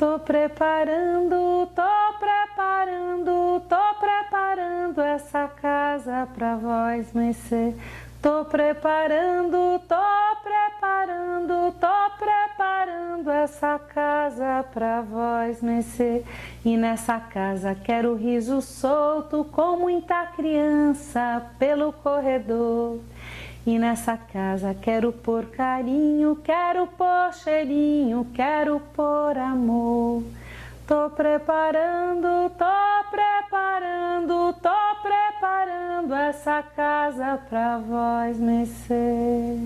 tô preparando essa casa pra vós, mercê. Tô preparando essa casa pra vós, mercê. E nessa casa quero riso solto com muita criança pelo corredor. E nessa casa quero pôr carinho, quero pôr cheirinho, quero pôr amor. Tô preparando essa casa pra vós, mercê.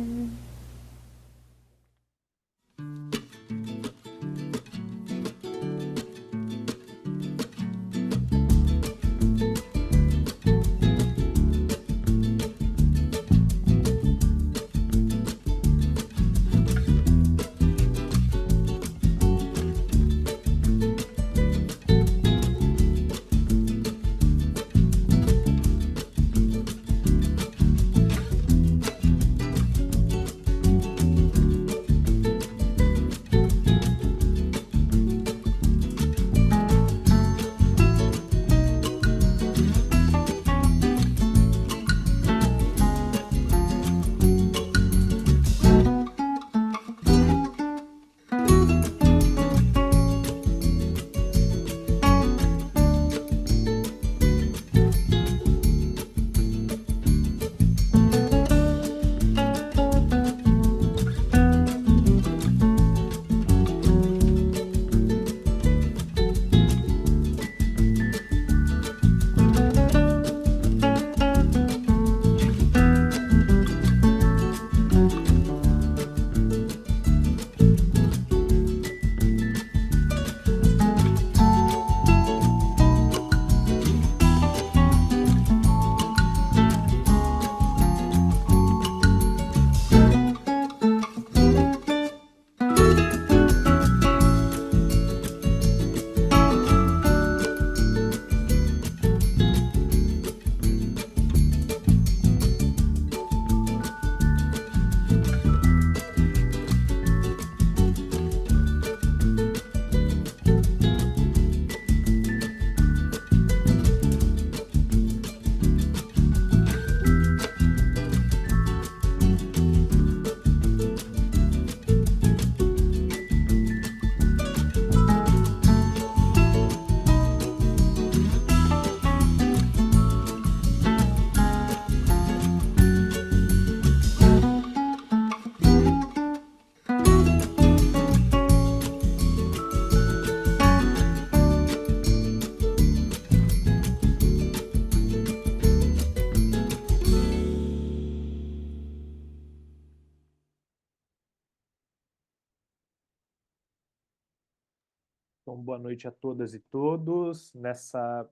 Então, boa noite a todas e todos. Nessa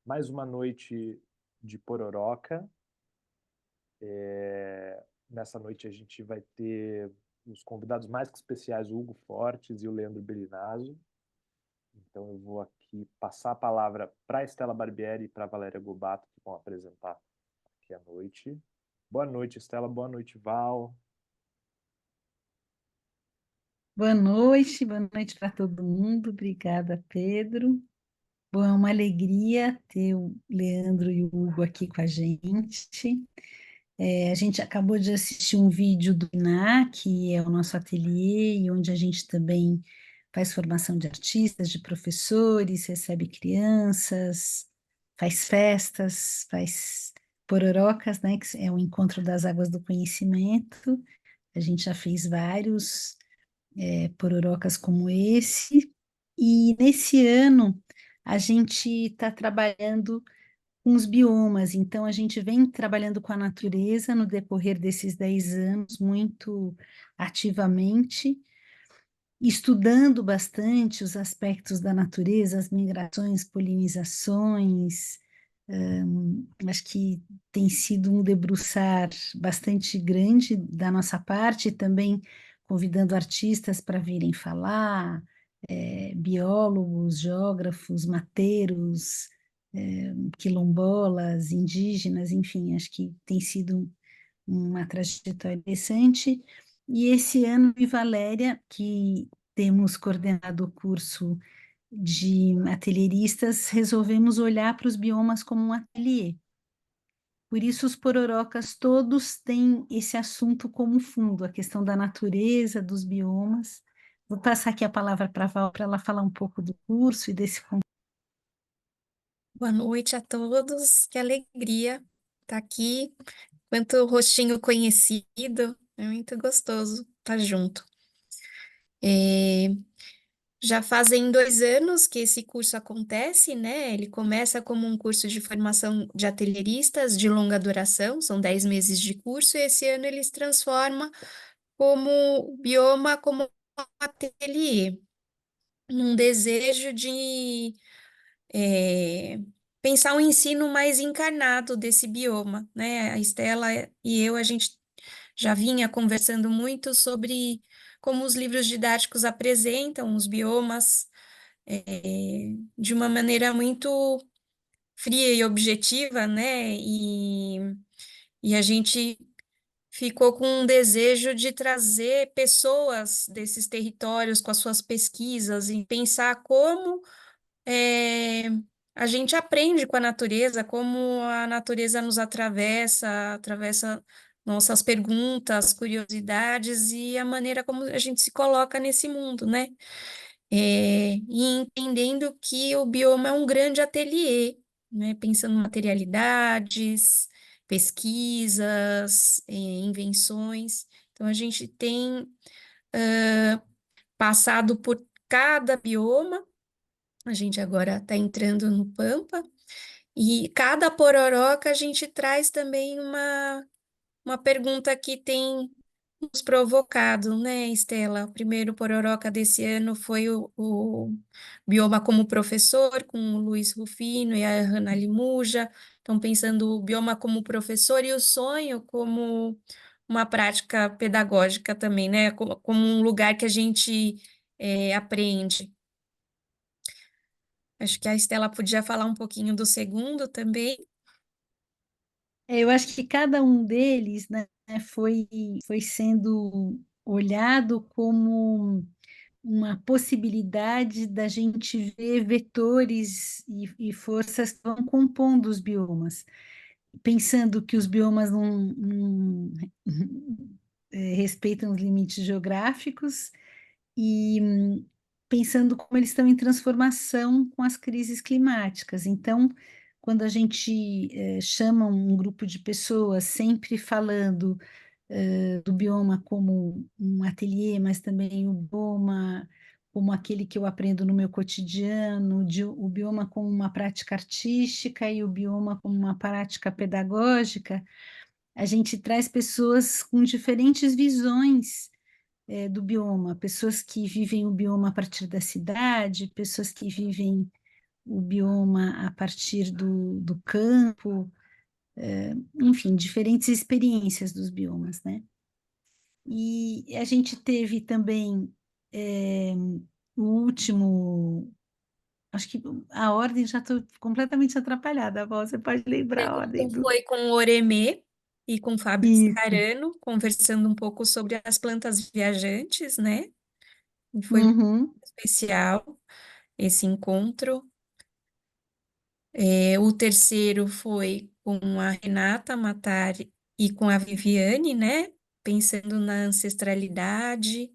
mais uma noite de Pororoca. Nessa noite a gente vai ter os convidados mais que especiais, o Hugo Fortes e o Leandro Bellinazzo. Então eu vou aqui passar a palavra para a Estela Barbieri e para a Valéria Gobato, que vão apresentar aqui à noite. Boa noite, Estela. Boa noite, Val. Boa noite para todo mundo. Obrigada, Pedro. Bom, é uma alegria ter o Leandro e o Hugo aqui com a gente. A gente acabou de assistir um vídeo do INA, que é o nosso ateliê, e onde a gente também faz formação de artistas, de professores, recebe crianças, faz festas, faz pororocas, né, que é o encontro das águas do conhecimento. A gente já fez vários pororocas como esse, e nesse ano a gente está trabalhando com os biomas, então a gente vem trabalhando com a natureza no decorrer desses 10 anos, muito ativamente, estudando bastante os aspectos da natureza, as migrações, polinizações. Acho que tem sido um debruçar bastante grande da nossa parte, também convidando artistas para virem falar, biólogos, geógrafos, mateiros, quilombolas, indígenas, enfim, acho que tem sido uma trajetória interessante. E esse ano, Valéria, que temos coordenado o curso de atelieristas, resolvemos olhar para os biomas como um ateliê. Por isso, os pororocas todos têm esse assunto como fundo, a questão da natureza, dos biomas. Vou passar aqui a palavra para a Val, para ela falar um pouco do curso e desse. Boa noite a todos, que alegria estar aqui. Quanto rostinho conhecido, é muito gostoso estar junto. Já fazem 2 anos que esse curso acontece, né? Ele começa como um curso de formação de atelieristas de longa duração, são 10 meses de curso, e esse ano ele se transforma como bioma, como ateliê, num desejo de pensar um ensino mais encarnado desse bioma, né? A Estela e eu, a gente já vinha conversando muito sobre como os livros didáticos apresentam os biomas de uma maneira muito fria e objetiva, né? E a gente ficou com um desejo de trazer pessoas desses territórios com as suas pesquisas e pensar como é, a gente aprende com a natureza, como a natureza nos atravessa, atravessa nossas perguntas, curiosidades e a maneira como a gente se coloca nesse mundo, né? E entendendo que o bioma é um grande ateliê, né? Pensando em materialidades, pesquisas, invenções. Então, a gente tem passado por cada bioma. A gente agora está entrando no Pampa, e cada pororoca a gente traz também uma pergunta que tem nos provocado, né, Estela? O primeiro pororoca desse ano foi o bioma como professor, com o Luiz Rufino e a Hanna Limuja. Estão pensando o bioma como professor e o sonho como uma prática pedagógica também, né? Como um lugar que a gente aprende. Acho que a Estela podia falar um pouquinho do segundo também. Eu acho que cada um deles, né, foi sendo olhado como uma possibilidade da gente ver vetores e forças que vão compondo os biomas, pensando que os biomas não respeitam os limites geográficos e pensando como eles estão em transformação com as crises climáticas. Então, quando a gente chama um grupo de pessoas sempre falando do bioma como um ateliê, mas também o bioma como aquele que eu aprendo no meu cotidiano, o bioma como uma prática artística e o bioma como uma prática pedagógica, a gente traz pessoas com diferentes visões do bioma, pessoas que vivem o bioma a partir da cidade, pessoas que vivem o bioma a partir do campo, enfim, diferentes experiências dos biomas, né? E a gente teve também o último, acho que a ordem já estou completamente atrapalhada, Val, você pode O lembrar a ordem segundo do... foi com o Oremê e com o Fábio Isso. Scarano, conversando um pouco sobre as plantas viajantes, né? E foi muito Uhum. especial esse encontro. O terceiro foi com a Renata Matari e com a Viviane, né? Pensando na ancestralidade.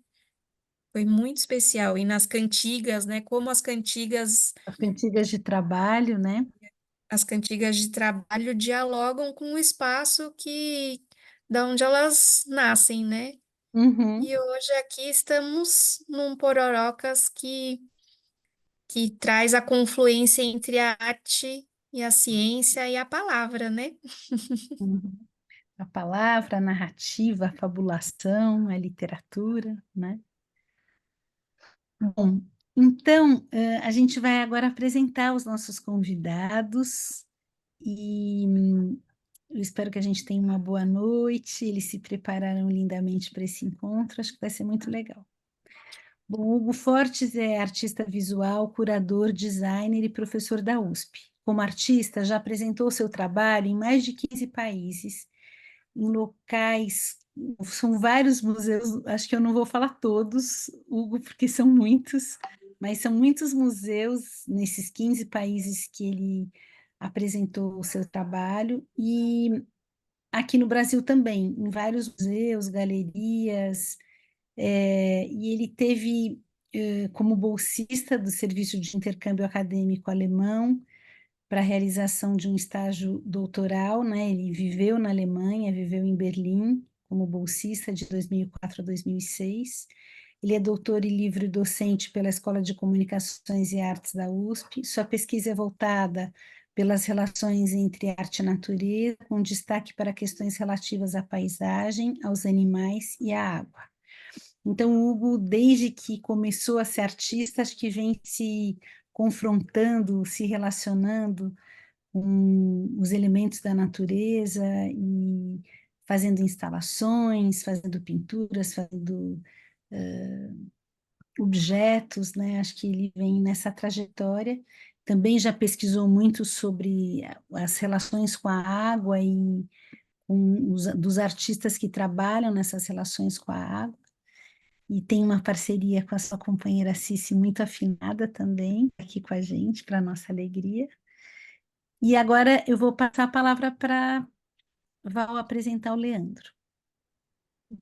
Foi muito especial. E nas cantigas, né? Como As cantigas de trabalho, né? as cantigas de trabalho dialogam com o espaço da onde elas nascem, né? Uhum. E hoje aqui estamos num Pororocas que traz a confluência entre a arte e a ciência e a palavra, né? Uhum. A palavra, a narrativa, a fabulação, a literatura, né? Bom, então, a gente vai agora apresentar os nossos convidados e eu espero que a gente tenha uma boa noite. Eles se prepararam lindamente para esse encontro, acho que vai ser muito legal. Bom, Hugo Fortes é artista visual, curador, designer e professor da USP. Como artista, já apresentou seu trabalho em mais de 15 países, em locais são vários museus, acho que eu não vou falar todos, Hugo, porque são muitos, mas são muitos museus nesses 15 países que ele apresentou o seu trabalho, e aqui no Brasil também, em vários museus, galerias, e ele teve como bolsista do Serviço de Intercâmbio Acadêmico Alemão para a realização de um estágio doutoral, né? Ele viveu na Alemanha, viveu em Berlim como bolsista de 2004 a 2006. Ele é doutor e livre docente pela Escola de Comunicações e Artes da USP. Sua pesquisa é voltada pelas relações entre arte e natureza, com destaque para questões relativas à paisagem, aos animais e à água. Então, o Hugo, desde que começou a ser artista, acho que vem se confrontando, se relacionando com os elementos da natureza e fazendo instalações, fazendo pinturas, fazendo objetos, né? Acho que ele vem nessa trajetória. Também já pesquisou muito sobre as relações com a água e dos artistas que trabalham nessas relações com a água. E tem uma parceria com a sua companheira Cici muito afinada também, aqui com a gente, para nossa alegria. E agora eu vou passar a palavra para Val apresentar o Leandro.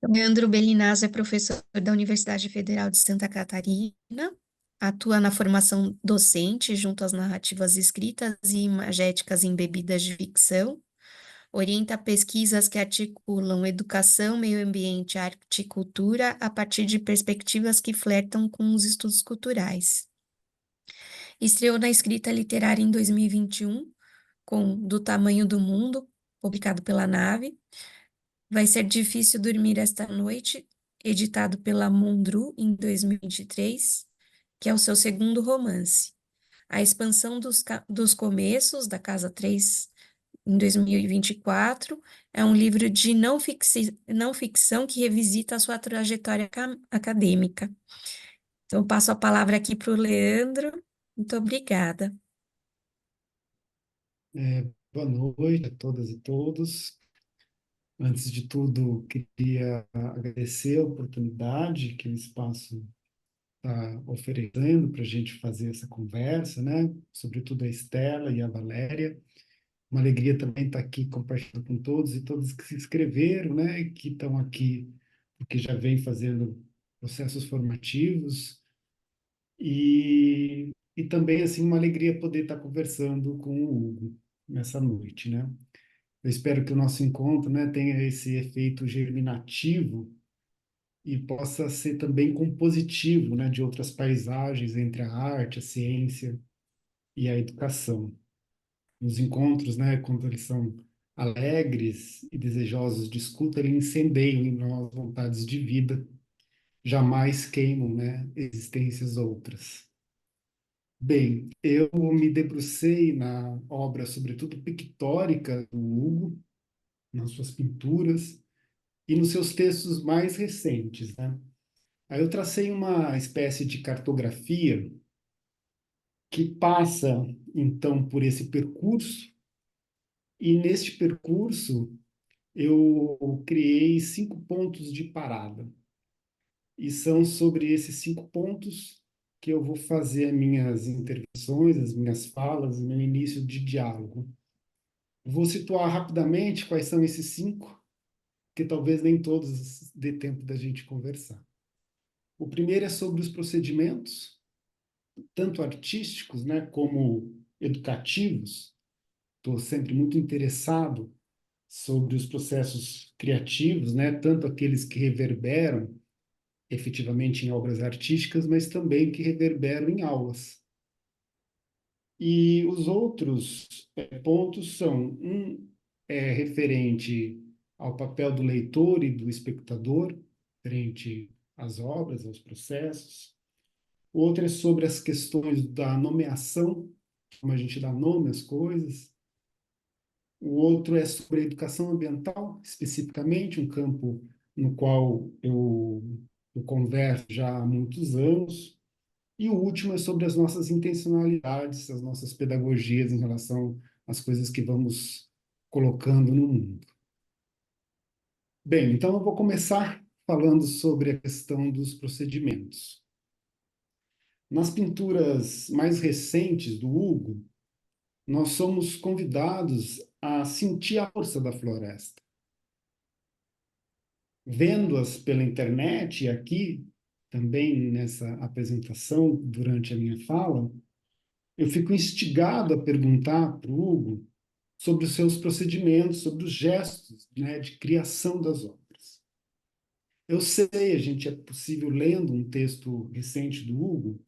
Leandro Belinazzo é professor da Universidade Federal de Santa Catarina, atua na formação docente junto às narrativas escritas e imagéticas embebidas de ficção, orienta pesquisas que articulam educação, meio ambiente, arte e cultura a partir de perspectivas que flertam com os estudos culturais. Estreou na escrita literária em 2021, com Do Tamanho do Mundo, publicado pela Nave. Vai Ser Difícil Dormir Esta Noite, editado pela Mundru em 2023, que é o seu segundo romance. A Expansão dos Começos, da Casa 3, em 2024, é um livro de não ficção que revisita a sua trajetória acadêmica. Então, eu passo a palavra aqui para o Leandro. Muito obrigada. Boa noite a todas e todos. Antes de tudo, queria agradecer a oportunidade que o espaço está oferecendo para a gente fazer essa conversa, né? Sobretudo a Estela e a Valéria. Uma alegria também estar aqui compartilhando com todos e todas que se inscreveram, né? E que estão aqui porque já vêm fazendo processos formativos. E também, assim, uma alegria poder estar conversando com o Hugo nessa noite, né? Eu espero que o nosso encontro, né, tenha esse efeito germinativo e possa ser também compositivo, né, de outras paisagens entre a arte, a ciência e a educação. Os encontros, né, quando eles são alegres e desejosos de escuta, eles incendeiam em nós vontades de vida, jamais queimam, né, existências outras. Bem, eu me debrucei na obra, sobretudo pictórica, do Hugo, nas suas pinturas e nos seus textos mais recentes, né? Aí eu tracei uma espécie de cartografia que passa, então, por esse percurso, e neste percurso eu criei 5 pontos de parada. E são sobre esses 5 pontos que eu vou fazer as minhas intervenções, as minhas falas, o meu início de diálogo. Vou situar rapidamente quais são esses 5, que talvez nem todos dê tempo da gente conversar. O primeiro é sobre os procedimentos, tanto artísticos, né, como educativos. Estou sempre muito interessado sobre os processos criativos, né, tanto aqueles que reverberam efetivamente em obras artísticas, mas também que reverberam em aulas. E os outros pontos são, referente ao papel do leitor e do espectador frente às obras, aos processos. O outro é sobre as questões da nomeação, como a gente dá nome às coisas. O outro é sobre a educação ambiental, especificamente, um campo no qual eu converso já há muitos anos. E o último é sobre as nossas intencionalidades, as nossas pedagogias em relação às coisas que vamos colocando no mundo. Bem, então eu vou começar falando sobre a questão dos procedimentos. Nas pinturas mais recentes do Hugo, nós somos convidados a sentir a força da floresta. Vendo-as pela internet e aqui, também nessa apresentação, durante a minha fala, eu fico instigado a perguntar para o Hugo sobre os seus procedimentos, sobre os gestos, né, de criação das obras. Eu sei, a gente é possível, lendo um texto recente do Hugo,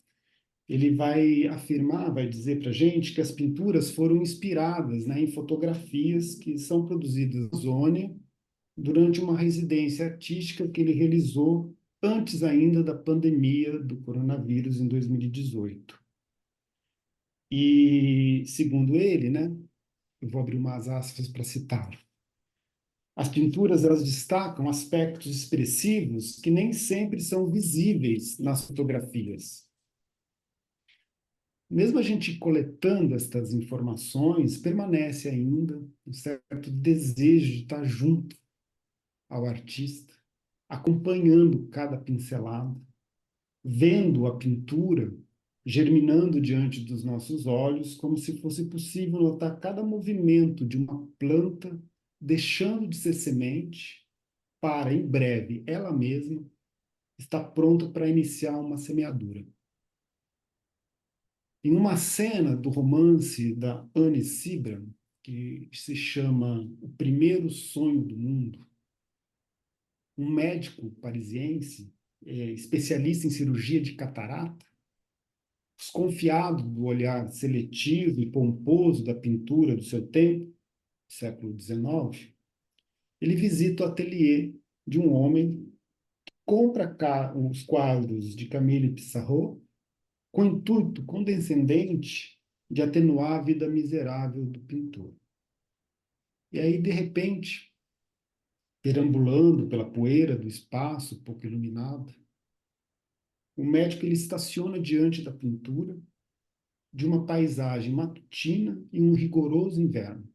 ele vai afirmar, vai dizer para a gente que as pinturas foram inspiradas, né, em fotografias que são produzidas na Amazônia durante uma residência artística que ele realizou antes ainda da pandemia do coronavírus em 2018. E, segundo ele, né, eu vou abrir umas aspas para citá-lo. As pinturas, elas destacam aspectos expressivos que nem sempre são visíveis nas fotografias. Mesmo a gente coletando estas informações, permanece ainda um certo desejo de estar junto ao artista, acompanhando cada pincelada, vendo a pintura germinando diante dos nossos olhos, como se fosse possível notar cada movimento de uma planta deixando de ser semente para, em breve, ela mesma estar pronta para iniciar uma semeadura. Em uma cena do romance da Anne Sibran, que se chama O Primeiro Sonho do Mundo, um médico parisiense, especialista em cirurgia de catarata, desconfiado do olhar seletivo e pomposo da pintura do seu tempo, século XIX, ele visita o ateliê de um homem que compra os quadros de Camille Pissarro com o intuito condescendente de atenuar a vida miserável do pintor. E aí, de repente, perambulando pela poeira do espaço pouco iluminado, o médico ele estaciona diante da pintura de uma paisagem matutina e um rigoroso inverno.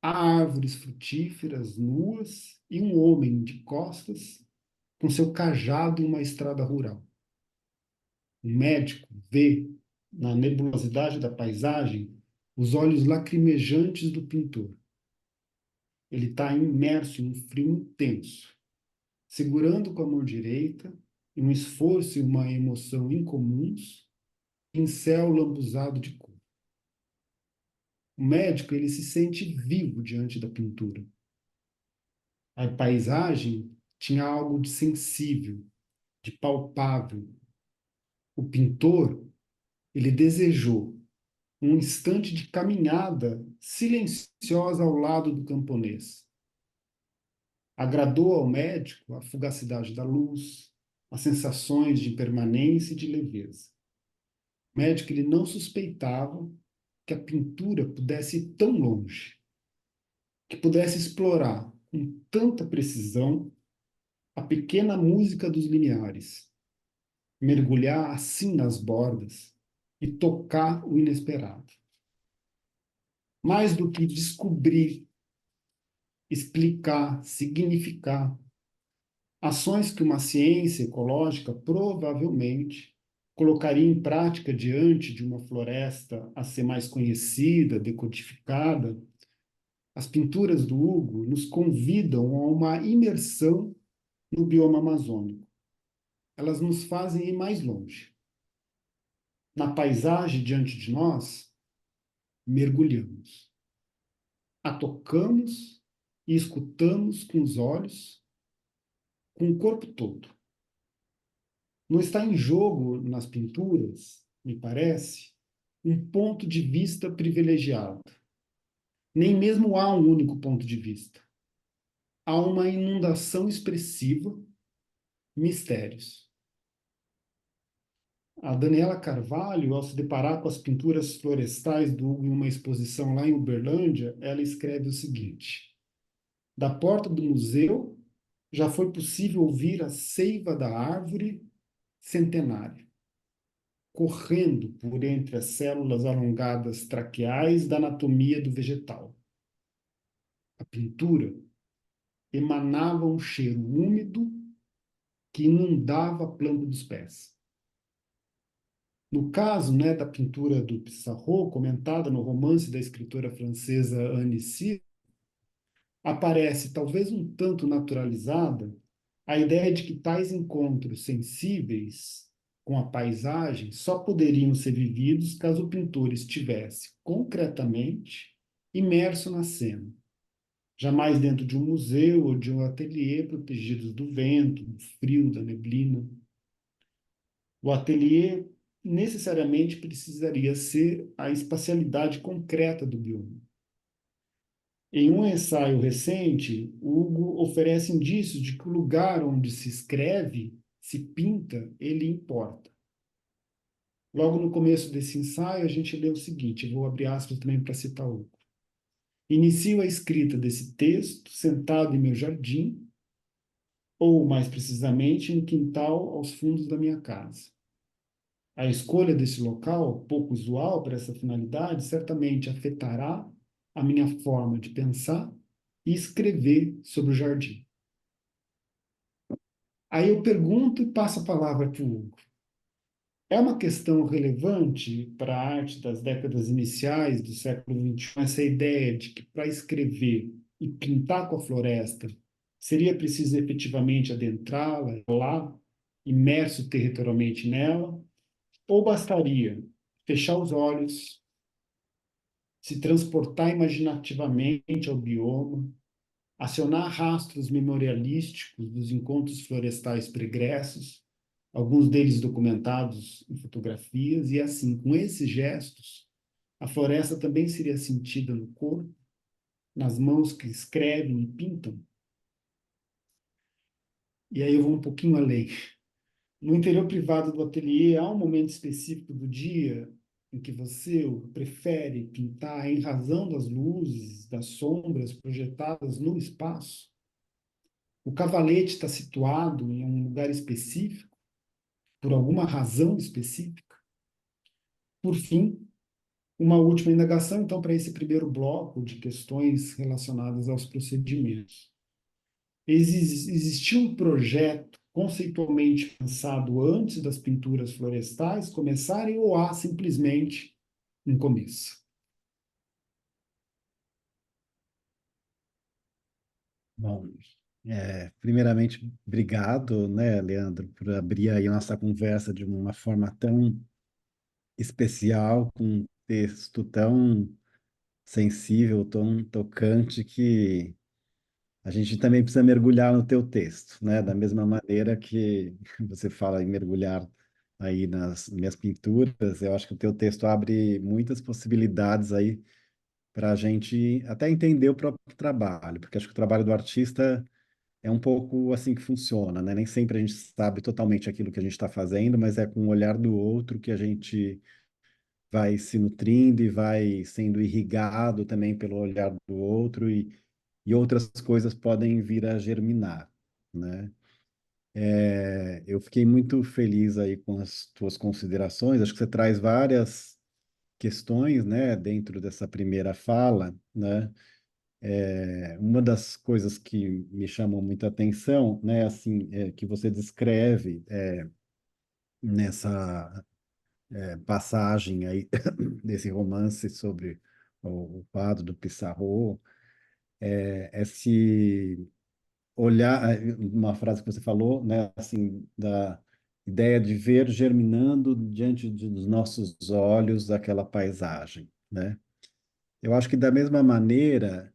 Há árvores frutíferas nuas e um homem de costas com seu cajado em uma estrada rural. O médico vê, na nebulosidade da paisagem, os olhos lacrimejantes do pintor. Ele está imerso em um frio intenso, segurando com a mão direita, em um esforço e uma emoção incomuns, pincel lambuzado de cor. O médico ele se sente vivo diante da pintura. A paisagem tinha algo de sensível, de palpável. O pintor ele desejou um instante de caminhada silenciosa ao lado do camponês. Agradou ao médico a fugacidade da luz, as sensações de permanência e de leveza. O médico ele não suspeitava que a pintura pudesse ir tão longe, que pudesse explorar com tanta precisão a pequena música dos limiares, mergulhar assim nas bordas e tocar o inesperado. Mais do que descobrir, explicar, significar, ações que uma ciência ecológica provavelmente colocaria em prática diante de uma floresta a ser mais conhecida, decodificada, as pinturas do Hugo nos convidam a uma imersão no bioma amazônico. Elas nos fazem ir mais longe. Na paisagem diante de nós, mergulhamos. A tocamos e escutamos com os olhos, com o corpo todo. Não está em jogo nas pinturas, me parece, um ponto de vista privilegiado. Nem mesmo há um único ponto de vista. Há uma inundação expressiva, mistérios. A Daniela Carvalho, ao se deparar com as pinturas florestais do Hugo em uma exposição lá em Uberlândia, ela escreve o seguinte: da porta do museu já foi possível ouvir a seiva da árvore centenária, correndo por entre as células alongadas traqueais da anatomia do vegetal. A pintura emanava um cheiro úmido que inundava a planta dos pés. No caso, né, da pintura do Pissarro, comentada no romance da escritora francesa Anne Syrah, aparece, talvez um tanto naturalizada, a ideia de que tais encontros sensíveis com a paisagem só poderiam ser vividos caso o pintor estivesse concretamente imerso na cena, jamais dentro de um museu ou de um ateliê protegidos do vento, do frio, da neblina. O ateliê necessariamente precisaria ser a espacialidade concreta do bioma. Em um ensaio recente, Hugo oferece indícios de que o lugar onde se escreve, se pinta, ele importa. Logo no começo desse ensaio, a gente lê o seguinte, eu vou abrir aspas também para citar Hugo. Inicio a escrita desse texto sentado em meu jardim, ou, mais precisamente, no quintal aos fundos da minha casa. A escolha desse local, pouco usual para essa finalidade, certamente afetará a minha forma de pensar e escrever sobre o jardim. Aí eu pergunto e passo a palavra para o Hugo. É uma questão relevante para a arte das décadas iniciais do século XXI, essa ideia de que para escrever e pintar com a floresta seria preciso efetivamente adentrá-la, lá, imerso territorialmente nela, ou bastaria fechar os olhos, se transportar imaginativamente ao bioma, acionar rastros memorialísticos dos encontros florestais pregressos, alguns deles documentados em fotografias, e assim, com esses gestos, a floresta também seria sentida no corpo, nas mãos que escrevem e pintam. E aí eu vou um pouquinho além. No interior privado do ateliê, há um momento específico do dia em que você prefere pintar em razão das luzes, das sombras projetadas no espaço? O cavalete está situado em um lugar específico, por alguma razão específica? Por fim, uma última indagação, então, para esse primeiro bloco de questões relacionadas aos procedimentos. Existia um projeto conceitualmente pensado antes das pinturas florestais começarem ou há simplesmente um começo? Bom, primeiramente, obrigado, né, Leandro, por abrir aí a nossa conversa de uma forma tão especial, com um texto tão sensível, tão tocante, que a gente também precisa mergulhar no teu texto, né? Da mesma maneira que você fala em mergulhar aí nas minhas pinturas, eu acho que o teu texto abre muitas possibilidades aí para a gente até entender o próprio trabalho, porque acho que o trabalho do artista é um pouco assim que funciona, né? Nem sempre a gente sabe totalmente aquilo que a gente está fazendo, mas é com o olhar do outro que a gente vai se nutrindo e vai sendo irrigado também pelo olhar do outro e outras coisas podem vir a germinar, né? Eu fiquei muito feliz aí com as tuas considerações. Acho que você traz várias questões, né, dentro dessa primeira fala, né? Uma das coisas que me chamam muita atenção, né, assim, que você descreve nessa passagem aí desse romance sobre o quadro do Pissarro, esse olhar, uma frase que você falou, né, assim, da ideia de ver germinando diante dos nossos olhos aquela paisagem, né? Eu acho que da mesma maneira,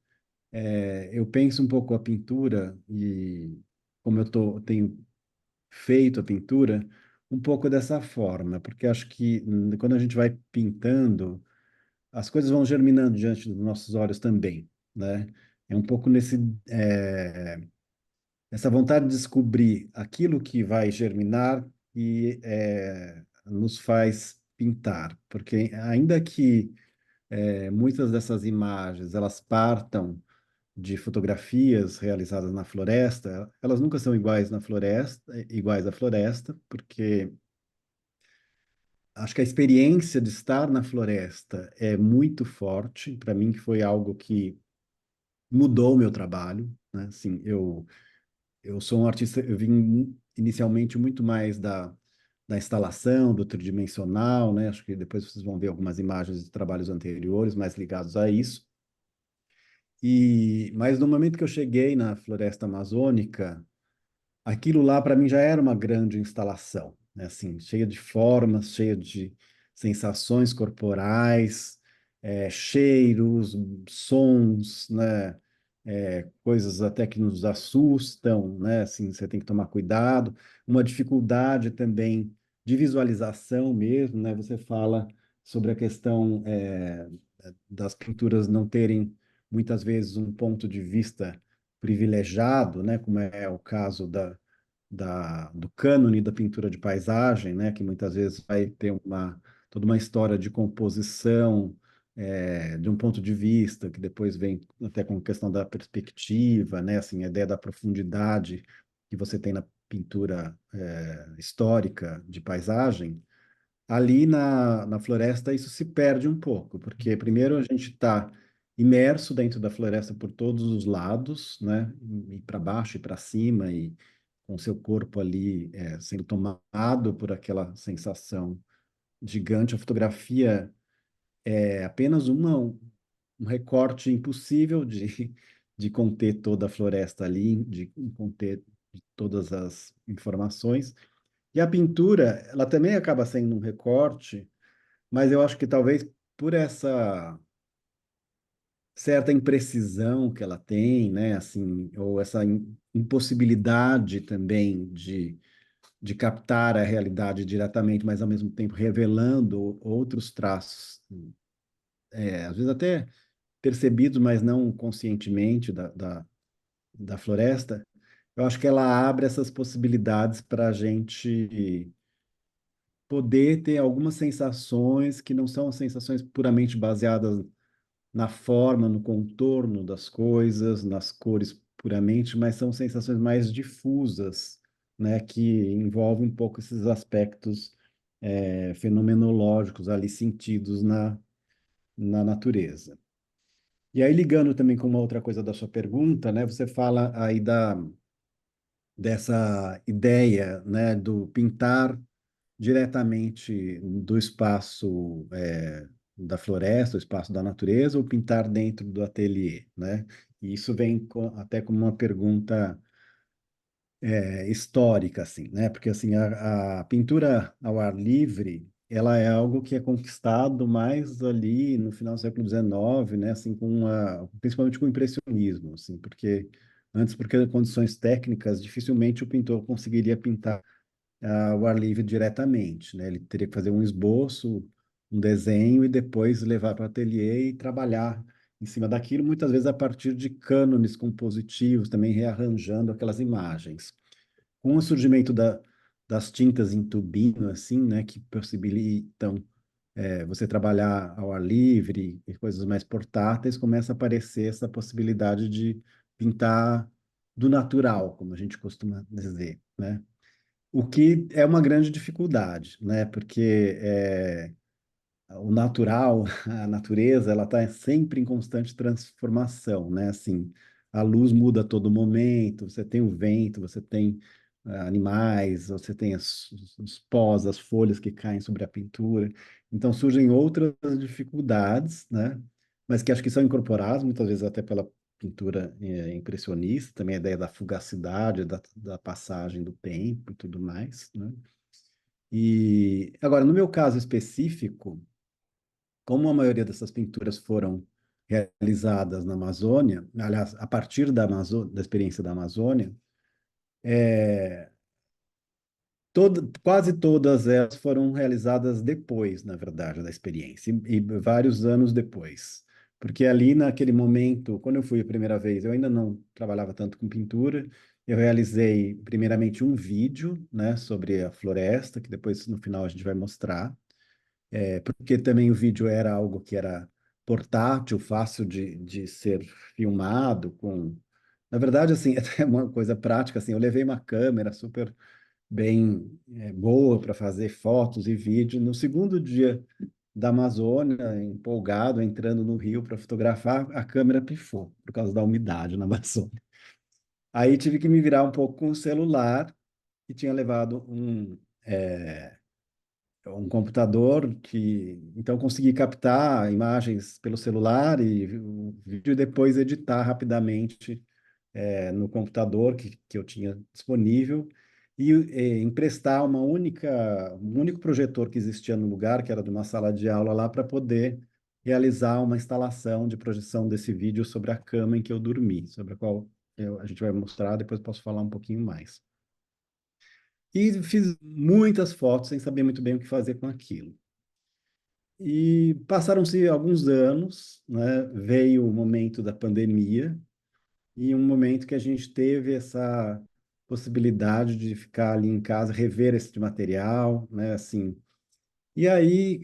eu penso um pouco a pintura e como tenho feito a pintura, um pouco dessa forma, porque acho que quando a gente vai pintando, as coisas vão germinando diante dos nossos olhos também, né? É um pouco essa vontade de descobrir aquilo que vai germinar e nos faz pintar, porque ainda que muitas dessas imagens elas partam de fotografias realizadas na floresta, elas nunca são iguais na floresta, iguais à floresta, porque acho que a experiência de estar na floresta é muito forte, para mim que foi algo que mudou o meu trabalho, né? Assim, eu sou um artista, eu vim inicialmente muito mais da instalação, do tridimensional, né? Acho que depois vocês vão ver algumas imagens de trabalhos anteriores mais ligados a isso. Mas no momento que eu cheguei na floresta amazônica, aquilo lá para mim já era uma grande instalação, né? Assim, cheia de formas, cheia de sensações corporais, cheiros, sons, né? Coisas até que nos assustam, né? Assim, você tem que tomar cuidado. Uma dificuldade também de visualização mesmo, né? Você fala sobre a questão das pinturas não terem muitas vezes um ponto de vista privilegiado, né? Como é o caso do cânone da pintura de paisagem, né, que muitas vezes vai ter toda uma história de composição, de um ponto de vista, que depois vem até com a questão da perspectiva, né, assim, a ideia da profundidade que você tem na pintura histórica de paisagem. Ali na floresta isso se perde um pouco, porque primeiro a gente está imerso dentro da floresta por todos os lados, né, e para baixo e para cima, e com seu corpo ali sendo tomado por aquela sensação gigante. A fotografia é apenas um recorte impossível de conter toda a floresta ali, de conter todas as informações. E a pintura, ela também acaba sendo um recorte, mas eu acho que talvez por essa certa imprecisão que ela tem, né, assim, ou essa impossibilidade também de captar a realidade diretamente, mas ao mesmo tempo revelando outros traços, às vezes até percebidos, mas não conscientemente da floresta. Eu acho que ela abre essas possibilidades para a gente poder ter algumas sensações que não são sensações puramente baseadas na forma, no contorno das coisas, nas cores puramente, mas são sensações mais difusas, né, que envolvem um pouco esses aspectos fenomenológicos ali sentidos na natureza. E aí, ligando também com uma outra coisa da sua pergunta, né, você fala aí dessa ideia, né, do pintar diretamente do espaço da floresta, o espaço da natureza, ou pintar dentro do ateliê, né? E isso vem até como uma pergunta histórica, assim, né? Porque assim a pintura ao ar livre, ela é algo que é conquistado mais ali no final do século XIX, né? Assim, principalmente com o impressionismo, assim, porque antes, porque condições técnicas, dificilmente o pintor conseguiria pintar ao ar livre diretamente, né? Ele teria que fazer um esboço, um desenho e depois levar para o ateliê e trabalhar em cima daquilo, muitas vezes a partir de cânones compositivos, também rearranjando aquelas imagens. Com o surgimento das tintas em tubinho, assim, né, que possibilitam você trabalhar ao ar livre e coisas mais portáteis, começa a aparecer essa possibilidade de pintar do natural, como a gente costuma dizer, né? O que é uma grande dificuldade, né? Porque o natural, a natureza, ela está sempre em constante transformação, né? Assim, a luz muda a todo momento, você tem o vento, você tem animais, você tem os pós, as folhas que caem sobre a pintura. Então surgem outras dificuldades, né? Mas que acho que são incorporadas muitas vezes até pela pintura impressionista, também a ideia da fugacidade, da passagem do tempo e tudo mais, né? E agora, no meu caso específico, como a maioria dessas pinturas foram realizadas na Amazônia, aliás, a partir da experiência da Amazônia, quase todas elas foram realizadas depois, na verdade, da experiência, e vários anos depois. Porque ali, naquele momento, quando eu fui a primeira vez, eu ainda não trabalhava tanto com pintura, eu realizei, primeiramente, um vídeo, né, sobre a floresta, que depois, no final, a gente vai mostrar. Porque também o vídeo era algo que era portátil, fácil de ser filmado Na verdade, assim, até uma coisa prática, assim, eu levei uma câmera super bem boa para fazer fotos e vídeo. No segundo dia da Amazônia, empolgado, entrando no rio para fotografar, a câmera pifou por causa da umidade na Amazônia. Aí tive que me virar um pouco com o celular e tinha levado um computador que então consegui captar imagens pelo celular e o vídeo e depois editar rapidamente no computador que eu tinha disponível e emprestar um único projetor que existia no lugar, que era de uma sala de aula lá, para poder realizar uma instalação de projeção desse vídeo sobre a cama em que eu dormi, sobre a qual a gente vai mostrar, depois posso falar um pouquinho mais. E fiz muitas fotos sem saber muito bem o que fazer com aquilo. E passaram-se alguns anos, né? Veio o momento da pandemia e um momento que a gente teve essa possibilidade de ficar ali em casa, rever esse material, né? Assim. E aí,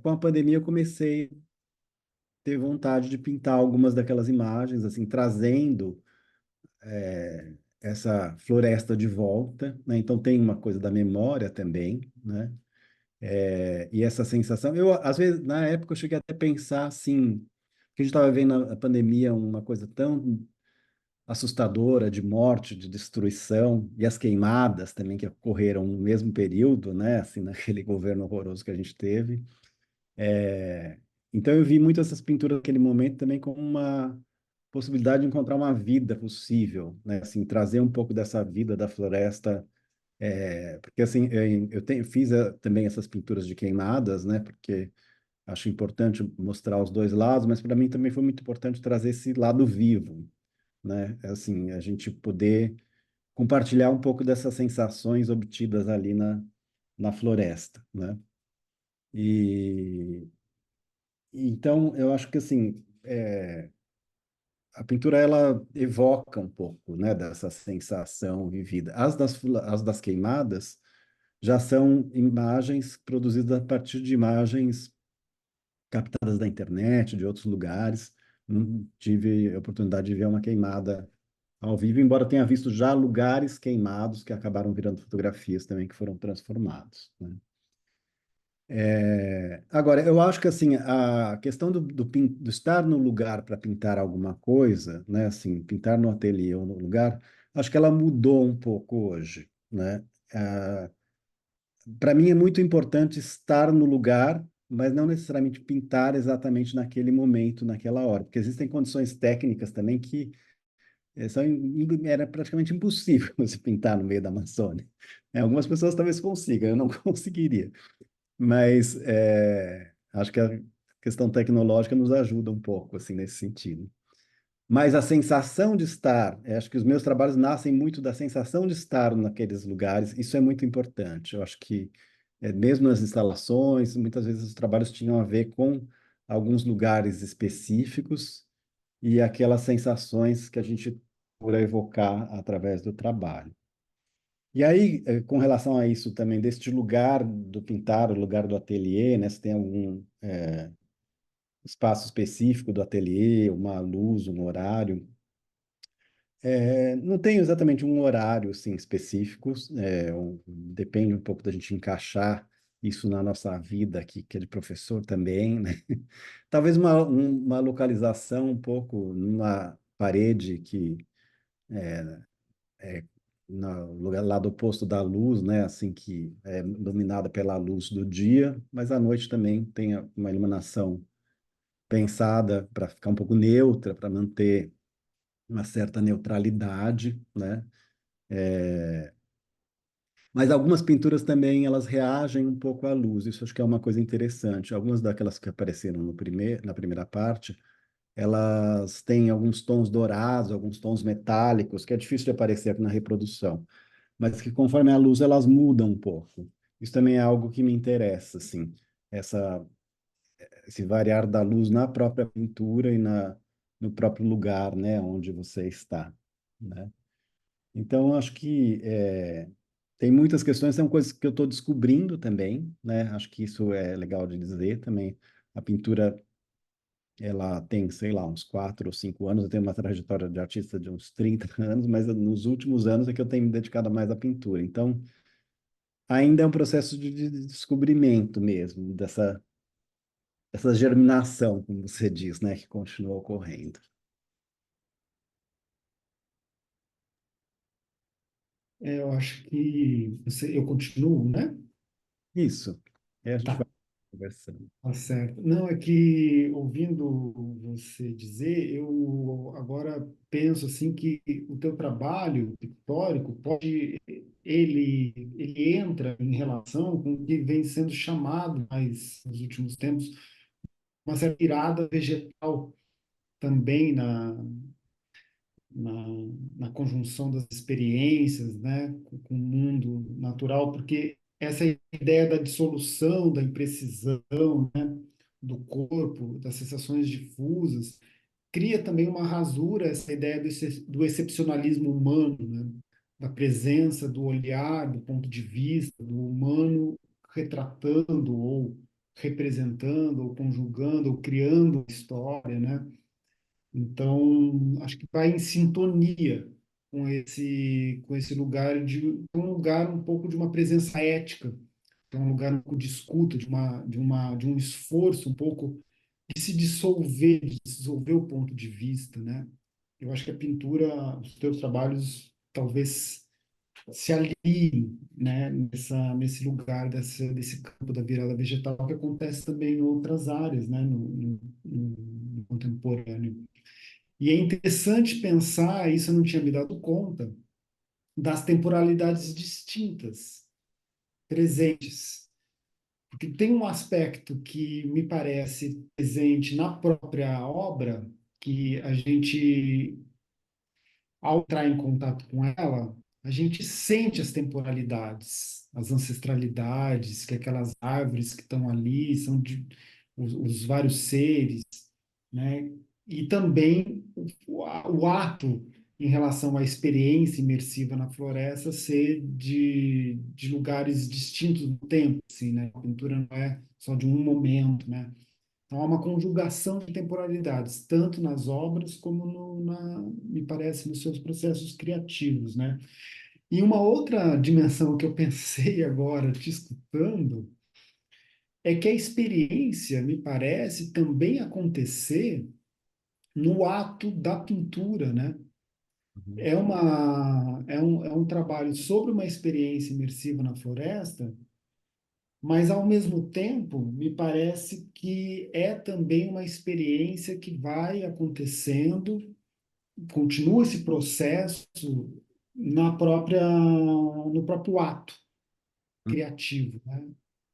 com a pandemia, eu comecei a ter vontade de pintar algumas daquelas imagens, assim, trazendo essa floresta de volta, né? Então tem uma coisa da memória também, né? E essa sensação, eu às vezes na época eu cheguei até a pensar assim, que a gente estava vendo na pandemia uma coisa tão assustadora de morte, de destruição e as queimadas também que ocorreram no mesmo período, né? Assim, naquele governo horroroso que a gente teve. Então eu vi muito essas pinturas naquele momento também como uma possibilidade de encontrar uma vida possível, né? Assim, trazer um pouco dessa vida da floresta porque assim, fiz também essas pinturas de queimadas, né? Porque acho importante mostrar os dois lados, mas para mim também foi muito importante trazer esse lado vivo, né? Assim, a gente poder compartilhar um pouco dessas sensações obtidas ali na floresta, né? E então eu acho que assim, a pintura ela evoca um pouco, né, dessa sensação vivida. As das queimadas já são imagens produzidas a partir de imagens captadas da internet, de outros lugares. Não tive a oportunidade de ver uma queimada ao vivo, embora tenha visto já lugares queimados que acabaram virando fotografias também que foram transformados, né? Agora, eu acho que assim a questão do estar no lugar para pintar alguma coisa, né? Assim, pintar no ateliê ou no lugar, acho que ela mudou um pouco hoje, né? Para mim é muito importante estar no lugar, mas não necessariamente pintar exatamente naquele momento, naquela hora, porque existem condições técnicas também que era praticamente impossível você pintar no meio da Amazônia. Algumas pessoas talvez consigam, eu não conseguiria, mas acho que a questão tecnológica nos ajuda um pouco assim nesse sentido. Mas a sensação de estar, acho que os meus trabalhos nascem muito da sensação de estar naqueles lugares, isso é muito importante. Eu acho que, mesmo nas instalações, muitas vezes os trabalhos tinham a ver com alguns lugares específicos e aquelas sensações que a gente procura evocar através do trabalho. E aí, com relação a isso também, deste lugar do pintar, o lugar do ateliê, né? Se tem algum espaço específico do ateliê, uma luz, um horário. Não tenho exatamente um horário assim, específico, depende um pouco da gente encaixar isso na nossa vida aqui, que é de professor também, né? Talvez uma localização um pouco numa parede que é no lugar lado oposto da luz, né? Assim que é iluminada pela luz do dia, mas à noite também tem uma iluminação pensada para ficar um pouco neutra, para manter uma certa neutralidade, né? Mas algumas pinturas também elas reagem um pouco à luz. Isso acho que é uma coisa interessante. Algumas daquelas que apareceram na primeira parte, elas têm alguns tons dourados, alguns tons metálicos, que é difícil de aparecer aqui na reprodução, mas que conforme a luz elas mudam um pouco. Isso também é algo que me interessa, assim, essa, esse variar da luz na própria pintura e no próprio lugar, né, onde você está, né? Então, acho que tem muitas questões, são coisas que eu estou descobrindo também, né? Acho que isso é legal de dizer também. A pintura, ela tem, sei lá, uns 4 ou 5 anos. Eu tenho uma trajetória de artista de uns 30 anos, mas nos últimos anos é que eu tenho me dedicado mais à pintura. Então, ainda é um processo de descobrimento mesmo, dessa germinação, como você diz, né? Que continua ocorrendo. eu acho que eu continuo, né? Isso. Aí a gente vai Tá. conversando. Tá certo. Não, é que ouvindo você dizer, eu agora penso assim que o teu trabalho pictórico pode, ele entra em relação com o que vem sendo chamado mais nos últimos tempos, uma certa virada vegetal também na, na conjunção das experiências, né, com o mundo natural, porque essa ideia da dissolução, da imprecisão, né, do corpo, das sensações difusas, cria também uma rasura, essa ideia do excepcionalismo humano, né, da presença, do olhar, do ponto de vista, do humano retratando ou representando, ou conjugando, ou criando a história, né? Então, acho que vai em sintonia com esse lugar um lugar um pouco de uma presença ética, é um lugar um pouco de escuta, de um esforço um pouco de se dissolver, de dissolver o ponto de vista, né? Eu acho que a pintura, os teus trabalhos talvez se aliem, né, nesse lugar desse campo da virada vegetal que acontece também em outras áreas, né, no contemporâneo. E é interessante pensar, isso eu não tinha me dado conta, das temporalidades distintas, presentes. Porque tem um aspecto que me parece presente na própria obra, que a gente, ao entrar em contato com ela, a gente sente as temporalidades, as ancestralidades, que aquelas árvores que estão ali são os vários seres, né? E também o ato em relação à experiência imersiva na floresta ser de lugares distintos do tempo, assim, né? A pintura não é só de um momento, né? Então, há uma conjugação de temporalidades, tanto nas obras como me parece, nos seus processos criativos, né? E uma outra dimensão que eu pensei agora, te escutando, é que a experiência, me parece, também acontecer no ato da pintura, né? Uhum. É um trabalho sobre uma experiência imersiva na floresta, mas ao mesmo tempo me parece que é também uma experiência que vai acontecendo, continua esse processo no próprio ato criativo, né?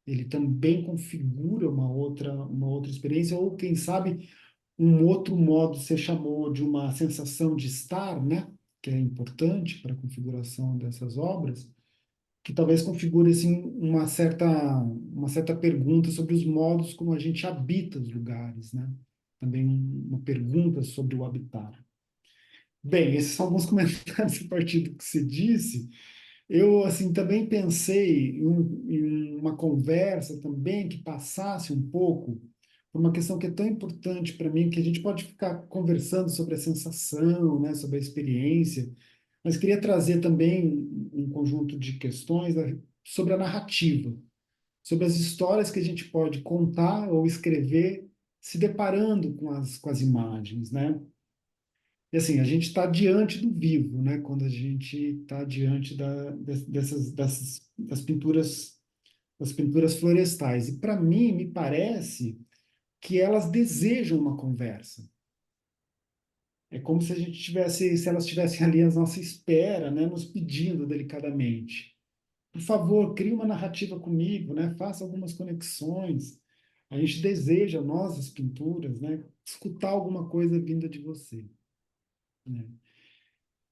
Ele também configura uma outra experiência, ou quem sabe um outro modo você chamou de uma sensação de estar, né? Que é importante para a configuração dessas obras, que talvez configure assim, uma certa pergunta sobre os modos como a gente habita os lugares, né? Também uma pergunta sobre o habitar. Bem, esses são alguns comentários a partir do que você disse. Eu, assim, também pensei em uma conversa também que passasse um pouco por uma questão que é tão importante para mim, que a gente pode ficar conversando sobre a sensação, né, sobre a experiência, mas queria trazer também um conjunto de questões sobre a narrativa, sobre as histórias que a gente pode contar ou escrever se deparando com as imagens, né? E assim, a gente está diante do vivo, né? Quando a gente está diante das pinturas florestais. E para mim, me parece que elas desejam uma conversa. É como se a gente tivesse, se elas estivessem ali à nossa espera, né? Nos pedindo delicadamente. Por favor, crie uma narrativa comigo, né? Faça algumas conexões. A gente deseja, nós, as pinturas, né? Escutar alguma coisa vinda de você, né?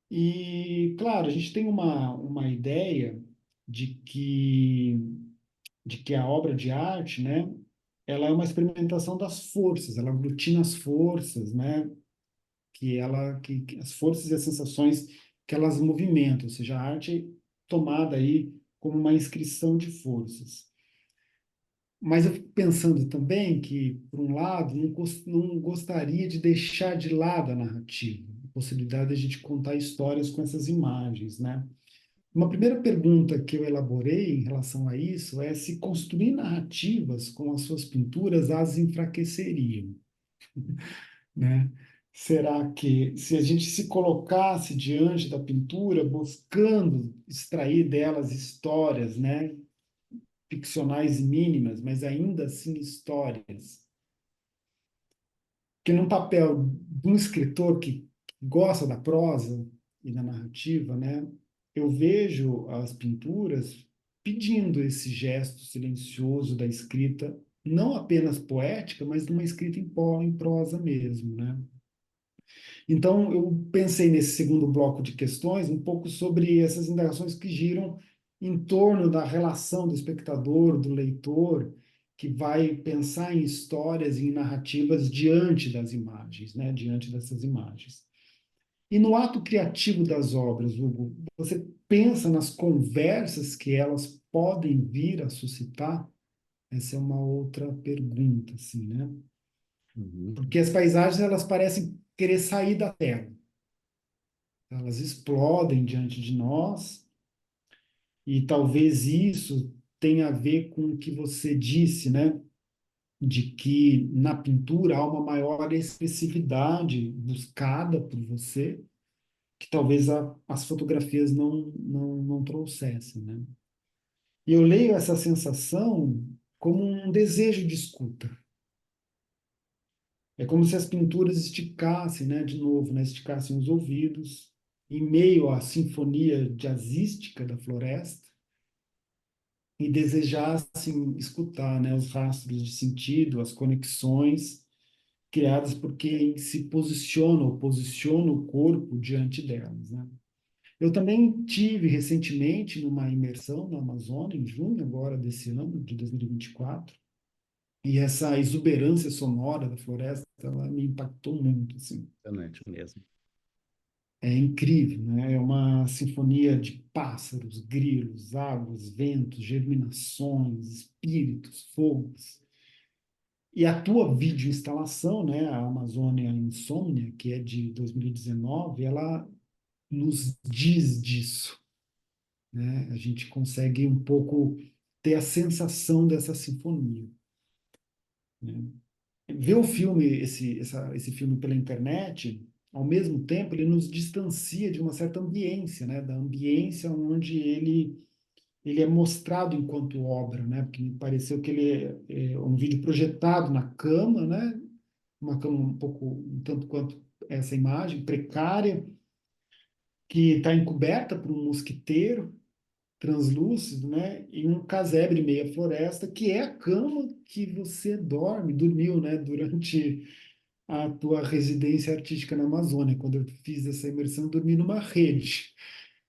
E, claro, a gente tem uma ideia de de que a obra de arte, né, ela é uma experimentação das forças, ela aglutina as forças, né, que as forças e as sensações que elas movimentam, ou seja, a arte é tomada aí como uma inscrição de forças. Mas eu fico pensando também que, por um lado, não gostaria de deixar de lado a narrativa, a possibilidade de a gente contar histórias com essas imagens, né? Uma primeira pergunta que eu elaborei em relação a isso é se construir narrativas com as suas pinturas as enfraqueceriam, né? Será que, se a gente se colocasse diante da pintura, buscando extrair delas histórias, né, ficcionais mínimas, mas ainda assim histórias, que no papel de um escritor que gosta da prosa e da narrativa, né, eu vejo as pinturas pedindo esse gesto silencioso da escrita, não apenas poética, mas de uma escrita em prosa mesmo, né? Então, eu pensei nesse segundo bloco de questões um pouco sobre essas indagações que giram em torno da relação do espectador, do leitor, que vai pensar em histórias e em narrativas diante das imagens, né? Diante dessas imagens. E no ato criativo das obras, Hugo, você pensa nas conversas que elas podem vir a suscitar? Essa é uma outra pergunta, assim, né? Uhum. Porque as paisagens, elas parecem querer sair da tela. Elas explodem diante de nós, e talvez isso tenha a ver com o que você disse, né? De que na pintura há uma maior expressividade buscada por você, que talvez as fotografias não trouxessem, né? E eu leio essa sensação como um desejo de escuta. É como se as pinturas esticassem, né, de novo, né, esticassem os ouvidos em meio à sinfonia jazzística da floresta e desejassem escutar, né, os rastros de sentido, as conexões criadas por quem se posiciona ou posiciona o corpo diante delas, né? Eu também tive recentemente numa imersão na Amazônia, em junho agora desse ano, de 2024, e essa exuberância sonora da floresta, ela me impactou muito, assim. Impressionante mesmo. É incrível, né? É uma sinfonia de pássaros, grilos, águas, ventos, germinações, espíritos, fogos. E a tua videoinstalação, né, a Amazônia Insônia, que é de 2019, ela nos diz disso, né? A gente consegue um pouco ter a sensação dessa sinfonia, né? Ver o filme, esse filme pela internet, ao mesmo tempo, ele nos distancia de uma certa ambiência, né? Da ambiência onde ele é mostrado enquanto obra, né? Porque me pareceu que ele é um vídeo projetado na cama, né? Uma cama um pouco, um tanto quanto essa imagem, precária, que está encoberta por um mosquiteiro translúcido, né? E um casebre meia floresta, que é a cama que você dormiu, né? Durante a tua residência artística na Amazônia. Quando eu fiz essa imersão, eu dormi numa rede.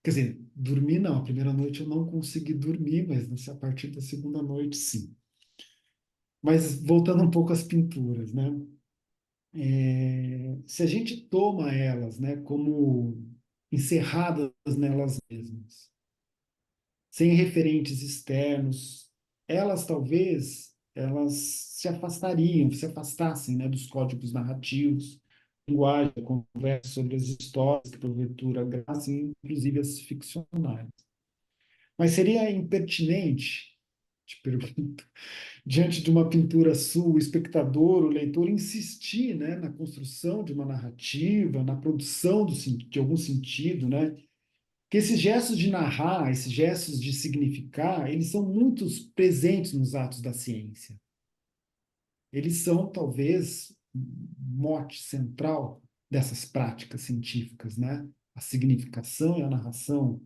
Quer dizer, dormi não. A primeira noite eu não consegui dormir, mas a partir da segunda noite, sim. Mas voltando um pouco às pinturas, né? Se a gente toma elas, né, como encerradas nelas mesmas, sem referentes externos, elas se afastassem, né, dos códigos narrativos, linguagem, conversa sobre as histórias que porventura graçam, inclusive as ficcionais. Mas seria impertinente, te pergunto, diante de uma pintura sua, o espectador, o leitor, insistir, né, na construção de uma narrativa, na produção de algum sentido, né? Que esses gestos de narrar, esses gestos de significar, eles são muito presentes nos atos da ciência. Eles são, talvez, mote central dessas práticas científicas, né? A significação e a narração.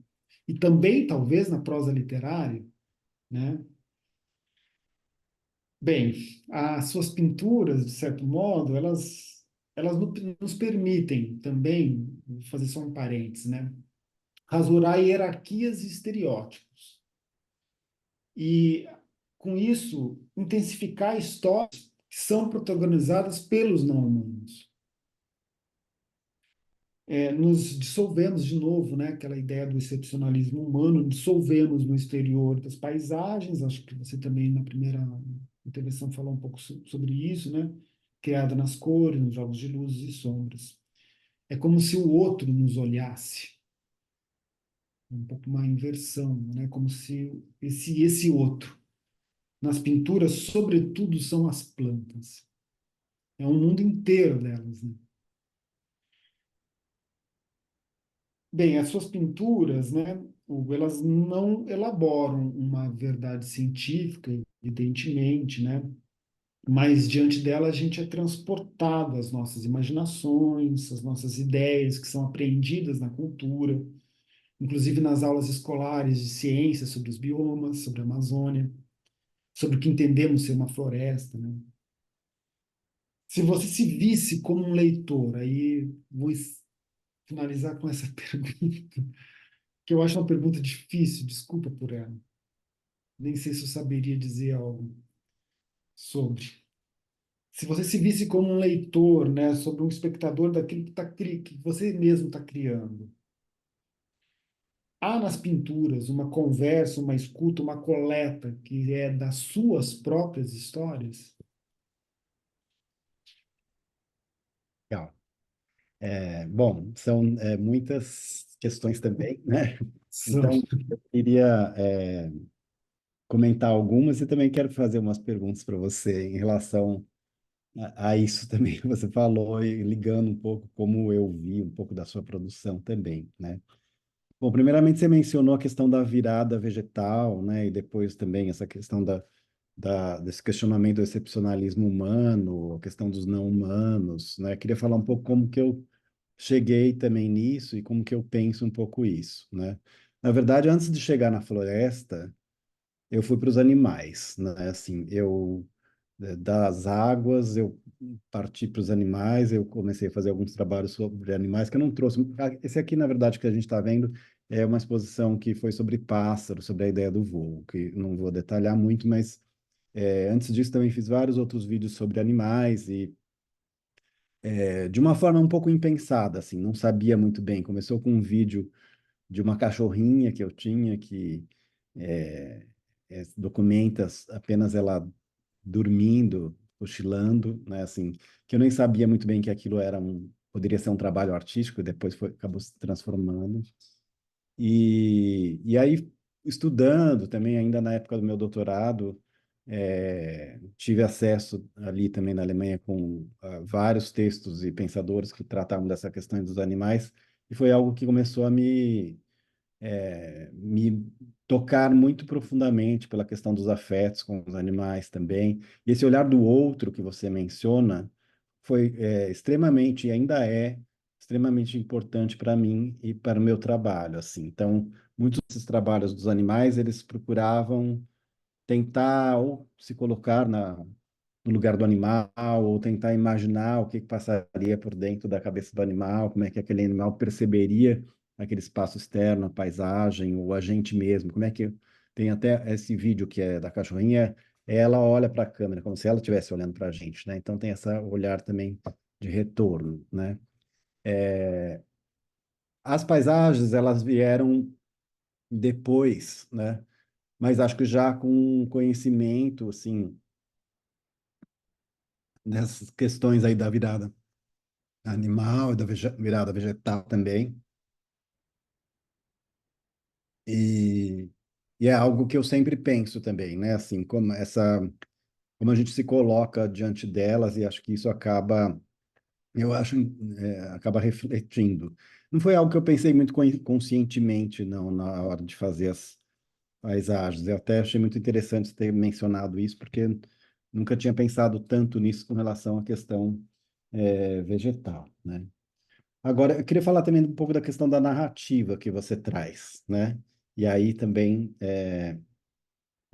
E também, talvez, na prosa literária, né? Bem, as suas pinturas, de certo modo, elas nos permitem também, vou fazer só um parênteses, né? Rasurar hierarquias e estereótipos. E, com isso, intensificar histórias que são protagonizadas pelos não-humanos. Nos dissolvemos de novo, né? Aquela ideia do excepcionalismo humano, dissolvemos no exterior das paisagens. Acho que você também, na primeira intervenção, falou um pouco sobre isso, né? Criada nas cores, nos jogos de luzes e sombras. É como se o outro nos olhasse. Um pouco uma inversão, né? Como se esse outro. Nas pinturas, sobretudo, são as plantas. É um mundo inteiro delas, né? Bem, as suas pinturas, né, Hugo, elas não elaboram uma verdade científica, evidentemente, né? Mas diante dela a gente é transportado às nossas imaginações, às nossas ideias que são apreendidas na cultura, inclusive nas aulas escolares de ciências sobre os biomas, sobre a Amazônia, sobre o que entendemos ser uma floresta, né? Se você se visse como um leitor, aí vou finalizar com essa pergunta, que eu acho uma pergunta difícil, desculpa por ela. Nem sei se eu saberia dizer algo sobre. Se você se visse como um leitor, né, sobre um espectador daquilo que você mesmo está criando. Há nas pinturas uma conversa, uma escuta, uma coleta que é das suas próprias histórias? Legal. Bom, são muitas questões também, né? São. Então, eu queria comentar algumas e também quero fazer umas perguntas para você em relação a isso também que você falou e ligando um pouco como eu vi um pouco da sua produção também, né? Bom, primeiramente você mencionou a questão da virada vegetal, né? E depois também essa questão desse questionamento do excepcionalismo humano, a questão dos não humanos, né? Queria falar um pouco como que eu cheguei também nisso e como que eu penso um pouco isso, né? Na verdade, antes de chegar na floresta, eu fui para os animais, né? Assim, das águas, eu parti para os animais, eu comecei a fazer alguns trabalhos sobre animais que eu não trouxe. Esse aqui, na verdade, que a gente está vendo é uma exposição que foi sobre pássaros, sobre a ideia do voo, que não vou detalhar muito, mas antes disso também fiz vários outros vídeos sobre animais e de uma forma um pouco impensada, assim, não sabia muito bem. Começou com um vídeo de uma cachorrinha que eu tinha que é, documenta apenas ela dormindo, cochilando, né, assim, que eu nem sabia muito bem que aquilo poderia ser um trabalho artístico, e depois acabou se transformando. E aí, estudando também, ainda na época do meu doutorado, tive acesso ali também na Alemanha com vários textos e pensadores que tratavam dessa questão dos animais, e foi algo que começou a me tocar muito profundamente pela questão dos afetos com os animais também. E esse olhar do outro que você menciona foi extremamente, e ainda é extremamente importante para mim e para o meu trabalho, assim. Então, muitos desses trabalhos dos animais, eles procuravam tentar ou se colocar no lugar do animal, ou tentar imaginar o que passaria por dentro da cabeça do animal, como é que aquele animal perceberia aquele espaço externo, a paisagem, ou a gente mesmo, como é que tem até esse vídeo que é da cachorrinha, ela olha para a câmera como se ela estivesse olhando para a gente, né? Então tem esse olhar também de retorno, né? As paisagens, elas vieram depois, né? Mas acho que já com conhecimento, assim, dessas questões aí da virada animal e da virada vegetal também. E, e é algo que eu sempre penso também, né? Assim, como a gente se coloca diante delas e acho que isso acaba, eu acho, acaba refletindo. Não foi algo que eu pensei muito conscientemente, não, na hora de fazer as paisagens. Eu até achei muito interessante você ter mencionado isso, porque nunca tinha pensado tanto nisso com relação à questão, vegetal, né? Agora, eu queria falar também um pouco da questão da narrativa que você traz, né? E aí também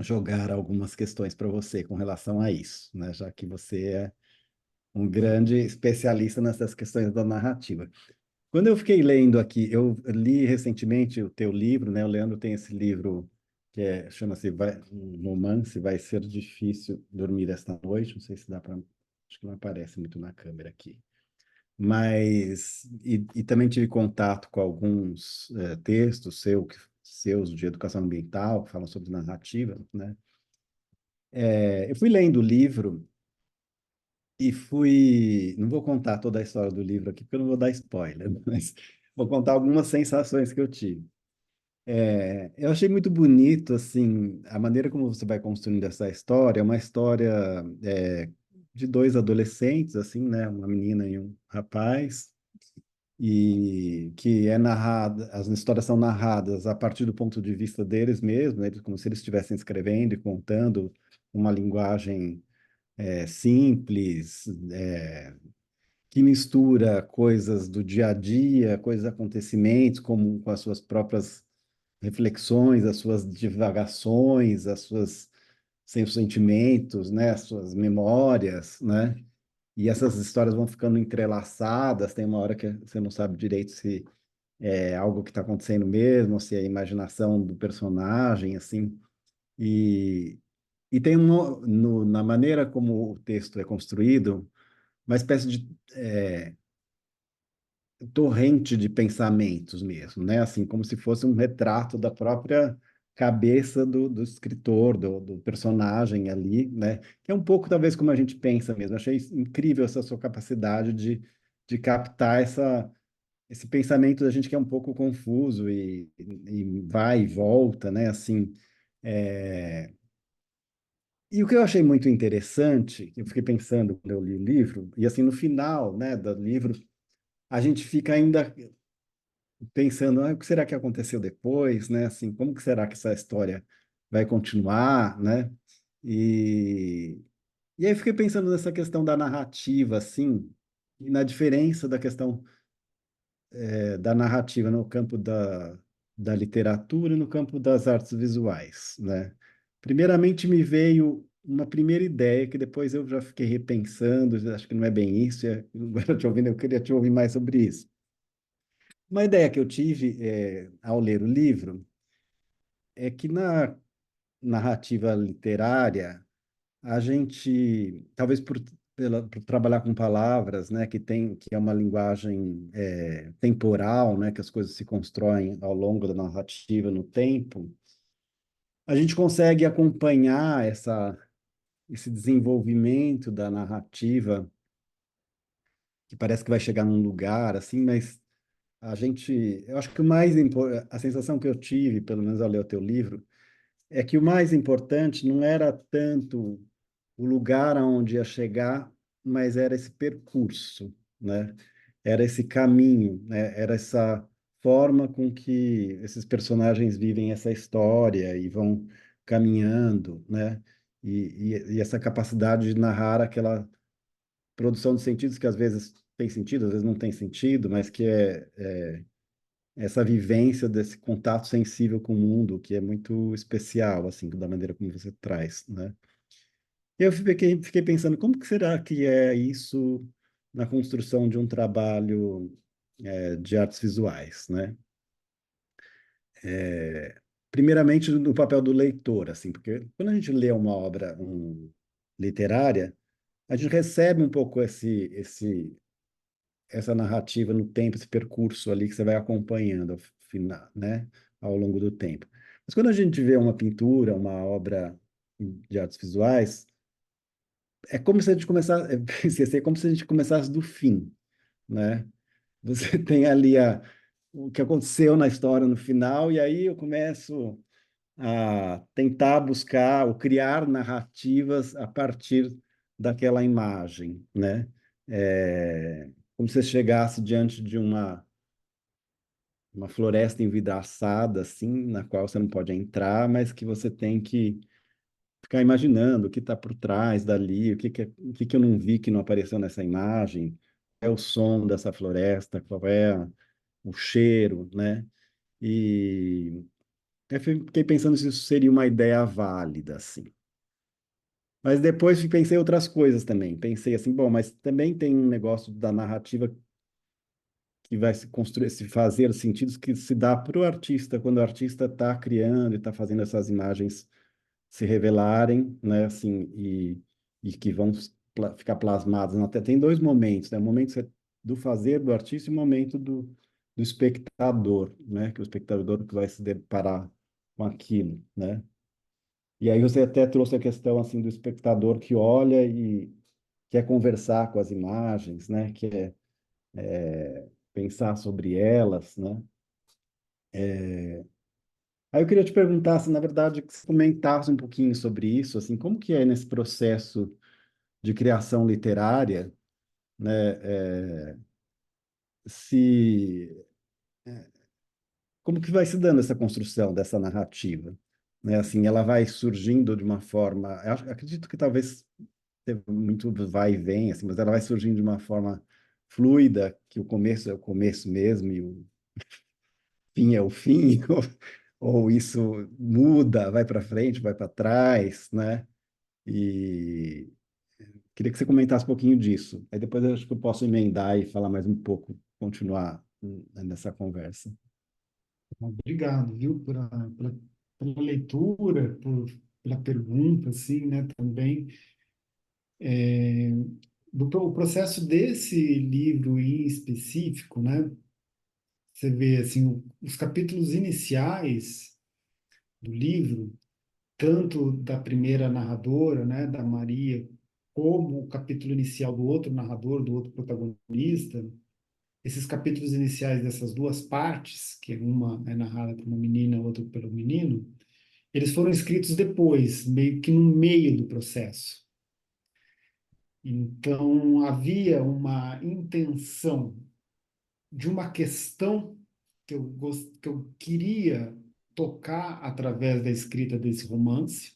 jogar algumas questões para você com relação a isso, né? Já que você é um grande especialista nessas questões da narrativa. Quando eu fiquei lendo aqui, eu li recentemente o teu livro, né? O Leandro tem esse livro que chama-se um romance, Vai Ser Difícil Dormir Esta Noite. Não sei se dá para... Acho que não aparece muito na câmera aqui. Mas e também tive contato com alguns textos seus de educação ambiental que falam sobre narrativa, né? Eu fui lendo o livro e não vou contar toda a história do livro aqui porque eu não vou dar spoiler, mas vou contar algumas sensações que eu tive. Eu achei muito bonito assim a maneira como você vai construindo essa história, é uma história de dois adolescentes assim, né? Uma menina e um rapaz. e que é narrada, as histórias são narradas a partir do ponto de vista deles mesmos, né? Como se eles estivessem escrevendo e contando uma linguagem simples, que mistura coisas do dia a dia, coisas, acontecimentos, como com as suas próprias reflexões, as suas divagações, as suas seus sentimentos, né, as suas memórias, né? E essas histórias vão ficando entrelaçadas, tem uma hora que você não sabe direito se é algo que está acontecendo mesmo, se é a imaginação do personagem, assim. E, e tem na maneira como o texto é construído, uma espécie de torrente de pensamentos mesmo, né? Assim, como se fosse um retrato da própria cabeça do escritor, do personagem ali, né? Que é um pouco, talvez, como a gente pensa mesmo. Achei incrível essa sua capacidade de captar esse pensamento da gente que é um pouco confuso e vai e volta, né? Assim, e o que eu achei muito interessante, eu fiquei pensando quando eu li o livro, e assim, no final, né, do livro, a gente fica ainda pensando, o que será que aconteceu depois, né? Assim, como que será que essa história vai continuar, né? E, e aí eu fiquei pensando nessa questão da narrativa, assim, e na diferença da questão da narrativa no campo da literatura e no campo das artes visuais, né? Primeiramente me veio uma primeira ideia que depois eu já fiquei repensando, acho que não é bem isso, agora te ouvindo, eu queria te ouvir mais sobre isso. Uma ideia que eu tive ao ler o livro é que na narrativa literária, a gente, talvez por trabalhar com palavras, né, que é uma linguagem temporal, né, que as coisas se constroem ao longo da narrativa no tempo, a gente consegue acompanhar esse desenvolvimento da narrativa, que parece que vai chegar num lugar, assim, mas eu acho que a sensação que eu tive, pelo menos ao ler o teu livro, é que o mais importante não era tanto o lugar aonde ia chegar, mas era esse percurso, né? Era esse caminho, né? Era essa forma com que esses personagens vivem essa história e vão caminhando, né? E essa capacidade de narrar aquela produção de sentidos que às vezes tem sentido, às vezes não tem sentido, mas que é essa vivência desse contato sensível com o mundo, que é muito especial, assim, da maneira como você traz, né? E eu fiquei pensando, como que será que é isso na construção de um trabalho de artes visuais, né? Primeiramente, no papel do leitor, assim, porque quando a gente lê uma obra literária, a gente recebe um pouco essa narrativa no tempo, esse percurso ali que você vai acompanhando né, ao longo do tempo. Mas quando a gente vê uma pintura, uma obra de artes visuais, é como se a gente começasse, é como se a gente começasse do fim, né? Você tem ali o que aconteceu na história no final, e aí eu começo a tentar buscar ou criar narrativas a partir daquela imagem, né? Como se você chegasse diante de uma floresta envidraçada, assim, na qual você não pode entrar, mas que você tem que ficar imaginando o que está por trás dali, o que que eu não vi que não apareceu nessa imagem, qual é o som dessa floresta, qual é o cheiro, né? E eu fiquei pensando se isso seria uma ideia válida, assim. Mas depois pensei em outras coisas também. Pensei assim, bom, mas também tem um negócio da narrativa que vai se construir, se fazer sentidos que se dá para o artista, quando o artista está criando e está fazendo essas imagens se revelarem, né, assim, e que vão ficar plasmadas. Até tem dois momentos, né? O momento do fazer do artista e o momento do espectador, né? Que o espectador que vai se deparar com aquilo, né? E aí você até trouxe a questão assim do espectador que olha e quer conversar com as imagens, né? Quer pensar sobre elas, né? Aí eu queria te perguntar, se na verdade, que você comentasse um pouquinho sobre isso, assim, como que é nesse processo de criação literária, né? se como que vai se dando essa construção dessa narrativa, né? Assim, ela vai surgindo de uma forma, acredito que talvez teve muito vai e vem, assim, mas ela vai surgindo de uma forma fluida, que o começo é o começo mesmo e o fim é o fim, ou isso muda, vai para frente, vai para trás, né? E queria que você comentasse um pouquinho disso. Aí depois eu acho que eu posso emendar e falar mais um pouco, continuar nessa conversa. Obrigado, viu, pela leitura, pela pergunta, assim, né, também. O processo desse livro em específico, né, você vê, assim, os capítulos iniciais do livro, tanto da primeira narradora, né, da Maria, como o capítulo inicial do outro narrador, do outro protagonista, esses capítulos iniciais dessas duas partes, que uma é narrada por uma menina, outra pelo menino, eles foram escritos depois, meio que no meio do processo. Então, havia uma intenção de uma questão que eu queria tocar através da escrita desse romance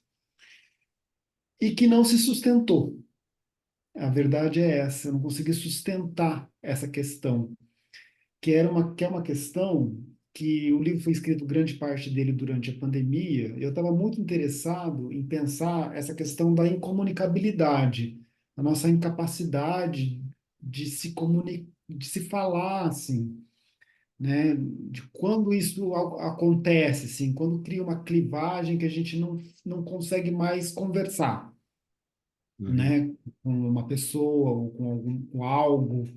e que não se sustentou. A verdade é essa, eu não consegui sustentar essa questão, que é uma questão que o livro foi escrito grande parte dele durante a pandemia. Eu estava muito interessado em pensar essa questão da incomunicabilidade, a nossa incapacidade de se comunicar, de se falar, assim, né? De quando isso acontece, assim, quando cria uma clivagem que a gente não consegue mais conversar, Uhum. né? Com uma pessoa ou com algo,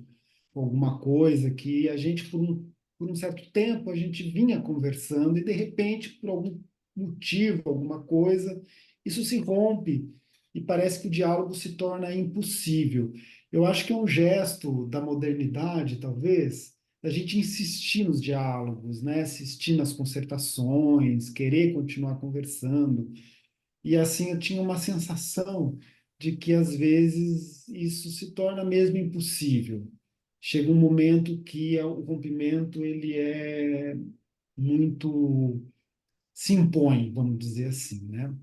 alguma coisa que a gente, por um certo tempo, a gente vinha conversando e, de repente, por algum motivo, alguma coisa, isso se rompe e parece que o diálogo se torna impossível. Eu acho que é um gesto da modernidade, talvez, da gente insistir nos diálogos, né? Insistir nas concertações, querer continuar conversando. E assim eu tinha uma sensação de que às vezes isso se torna mesmo impossível. Chega um momento que o rompimento ele é muito se impõe, vamos dizer assim, né?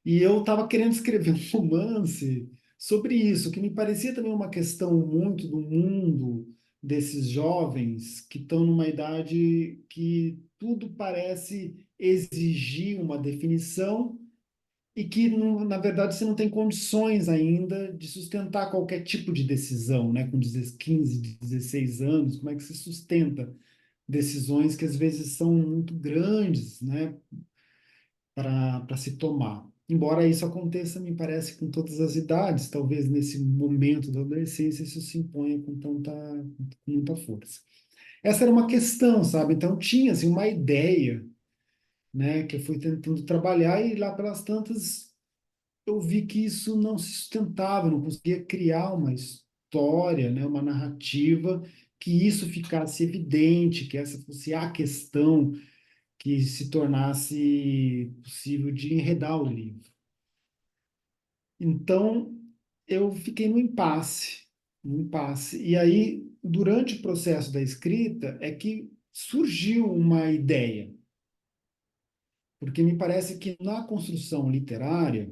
E eu estava querendo escrever um romance sobre isso, que me parecia também uma questão muito do mundo desses jovens que estão numa idade que tudo parece exigir uma definição e que, na verdade, você não tem condições ainda de sustentar qualquer tipo de decisão, né? Com 15, 16 anos, como é que se sustenta decisões que às vezes são muito grandes, né? Para se tomar. Embora isso aconteça, me parece, com todas as idades, talvez nesse momento da adolescência isso se imponha com muita força. Essa era uma questão, sabe? Então tinha assim, uma ideia, né? Que eu fui tentando trabalhar e lá pelas tantas eu vi que isso não se sustentava, eu não conseguia criar uma história, né, uma narrativa que isso ficasse evidente, que essa fosse a questão que se tornasse possível de enredar o livro. Então, eu fiquei no impasse, no impasse. E aí, durante o processo da escrita, é que surgiu uma ideia, porque me parece que na construção literária,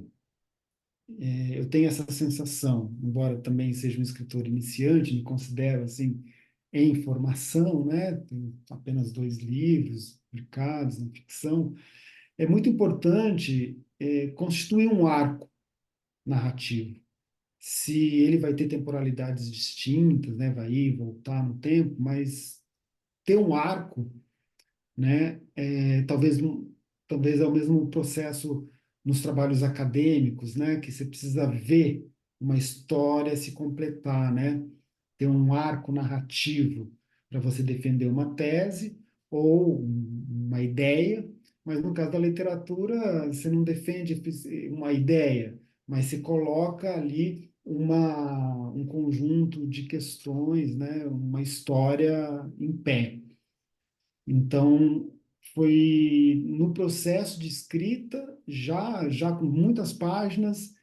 eu tenho essa sensação, embora também seja um escritor iniciante, me considero assim em formação, né? Tenho apenas 2 livros publicados em ficção. É muito importante constituir um arco narrativo. Se ele vai ter temporalidades distintas, né? Vai ir e voltar no tempo, mas ter um arco, né? Talvez é o mesmo processo nos trabalhos acadêmicos, né? Que você precisa ver uma história se completar, né? Ter um arco narrativo para você defender uma tese ou uma ideia, mas no caso da literatura, você não defende uma ideia, mas se coloca ali um conjunto de questões, né? Uma história em pé. Então, foi no processo de escrita, já com muitas páginas,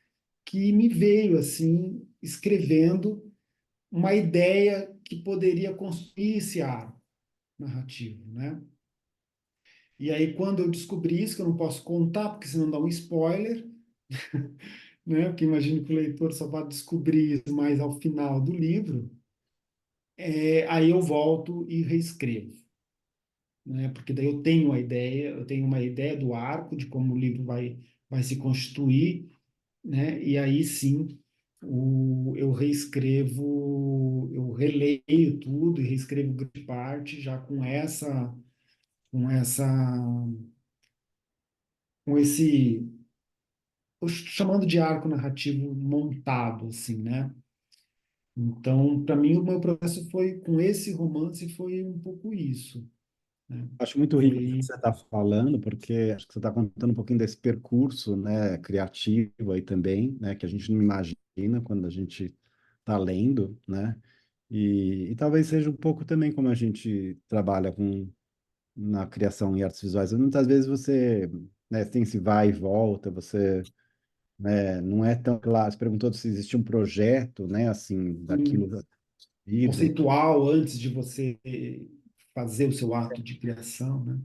que me veio assim, escrevendo uma ideia que poderia construir esse arco narrativo, né? E aí, quando eu descobri isso, que eu não posso contar, porque senão dá um spoiler, né? Porque imagino que o leitor só vai descobrir isso mais ao final do livro, aí eu volto e reescrevo, né? Porque daí eu tenho uma ideia do arco, de como o livro vai se constituir, né? E aí sim, eu reescrevo, eu releio tudo e reescrevo grande parte já com essa, com esse, eu chamando de arco narrativo montado, assim, né? Então, para mim, o meu processo foi, com esse romance, foi um pouco isso, né? Acho muito rico o que Foi, você está falando, porque acho que você está contando um pouquinho desse percurso, né, criativo aí também, né, que a gente não imagina quando a gente está lendo, né, e talvez seja um pouco também como a gente trabalha na criação em artes visuais. Muitas vezes você, né, tem esse vai e volta, você, né, não é tão claro. Você perguntou se existia um projeto, né, assim, daquilo assim, do livro. conceitual antes de você fazer o seu ato de criação, né?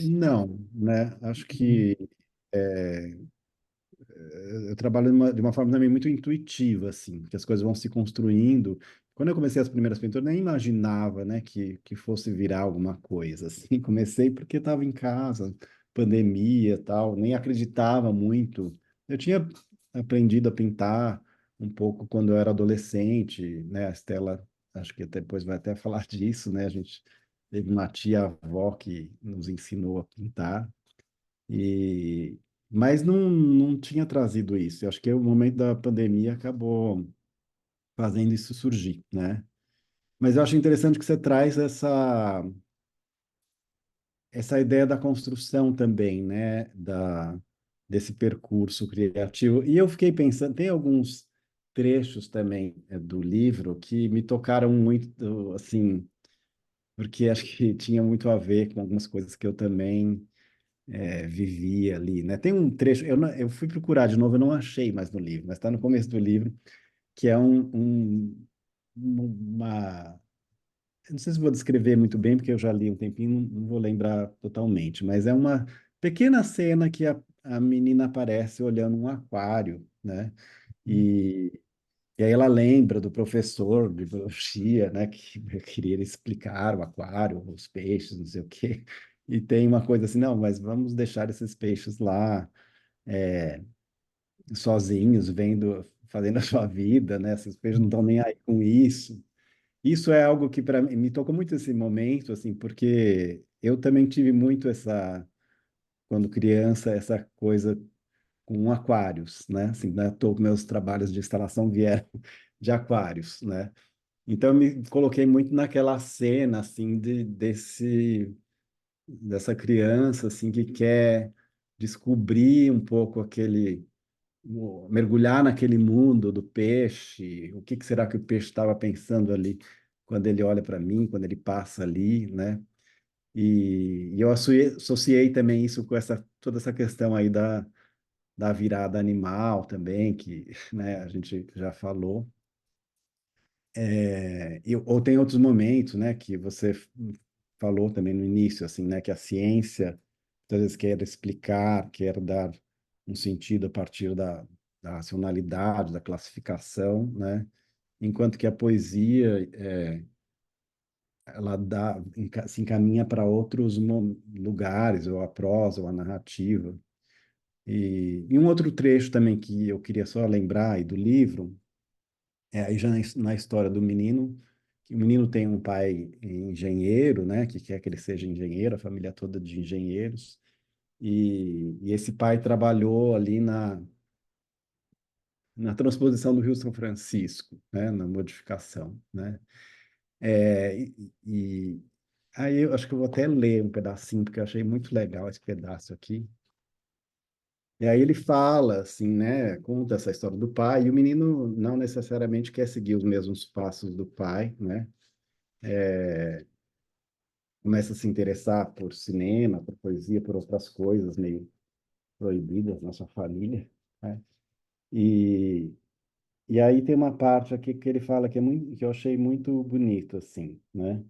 Não, né? Acho que eu trabalho de uma forma também muito intuitiva, assim, que as coisas vão se construindo. Quando eu comecei as primeiras pinturas, nem imaginava, né, que fosse virar alguma coisa, assim. Comecei porque estava em casa, pandemia, tal, nem acreditava muito. Eu tinha aprendido a pintar um pouco quando eu era adolescente, né? A Estela, acho que depois vai até falar disso, né? A gente teve uma tia-avó que nos ensinou a pintar. E, mas não tinha trazido isso. Eu acho que o momento da pandemia acabou fazendo isso surgir, né? Mas eu acho interessante que você traz essa ideia da construção também, né? Desse percurso criativo. E eu fiquei pensando, tem alguns trechos também do livro que me tocaram muito, assim, porque acho que tinha muito a ver com algumas coisas que eu também vivia ali, né? Tem um trecho, eu fui procurar de novo, eu não achei mais no livro, mas está no começo do livro, que é uma... Eu não sei se vou descrever muito bem, porque eu já li um tempinho, não vou lembrar totalmente, mas é uma pequena cena que a menina aparece olhando um aquário, né? E, e aí ela lembra do professor de biologia, né? Que queria explicar o aquário, os peixes, não sei o quê. E tem uma coisa assim, não, mas vamos deixar esses peixes lá sozinhos, fazendo a sua vida, né? Esses peixes não estão nem aí com isso. Isso é algo que para mim me tocou muito esse momento, assim, porque eu também tive muito quando criança, essa coisa com aquários, né? Assim, né? Meus trabalhos de instalação vieram de aquários, né? Então eu me coloquei muito naquela cena, assim, dessa criança, assim, que quer descobrir um pouco mergulhar naquele mundo do peixe, o que será que o peixe estava pensando ali quando ele olha para mim, quando ele passa ali, né? E eu associei também isso com toda essa questão aí da virada animal também, que, né, a gente já falou. Ou tem outros momentos, né, que você falou também no início, assim, né, que a ciência às vezes quer explicar, quer dar um sentido a partir da racionalidade, da classificação, né, enquanto que a poesia ela se encaminha para outros lugares, ou a prosa, ou a narrativa. E um outro trecho também que eu queria só lembrar aí do livro, aí já na história do menino, que o menino tem um pai engenheiro, né, que quer que ele seja engenheiro, a família toda de engenheiros, e esse pai trabalhou ali na transposição do Rio São Francisco, né, na modificação, né. E aí eu acho que eu vou até ler um pedacinho, porque eu achei muito legal esse pedaço aqui. E aí ele fala, assim, né, conta essa história do pai, e o menino não necessariamente quer seguir os mesmos passos do pai, né, começa a se interessar por cinema, por poesia, por outras coisas meio proibidas na sua família, né, e, E aí tem uma parte aqui que ele fala que, que eu achei muito bonito, assim, né?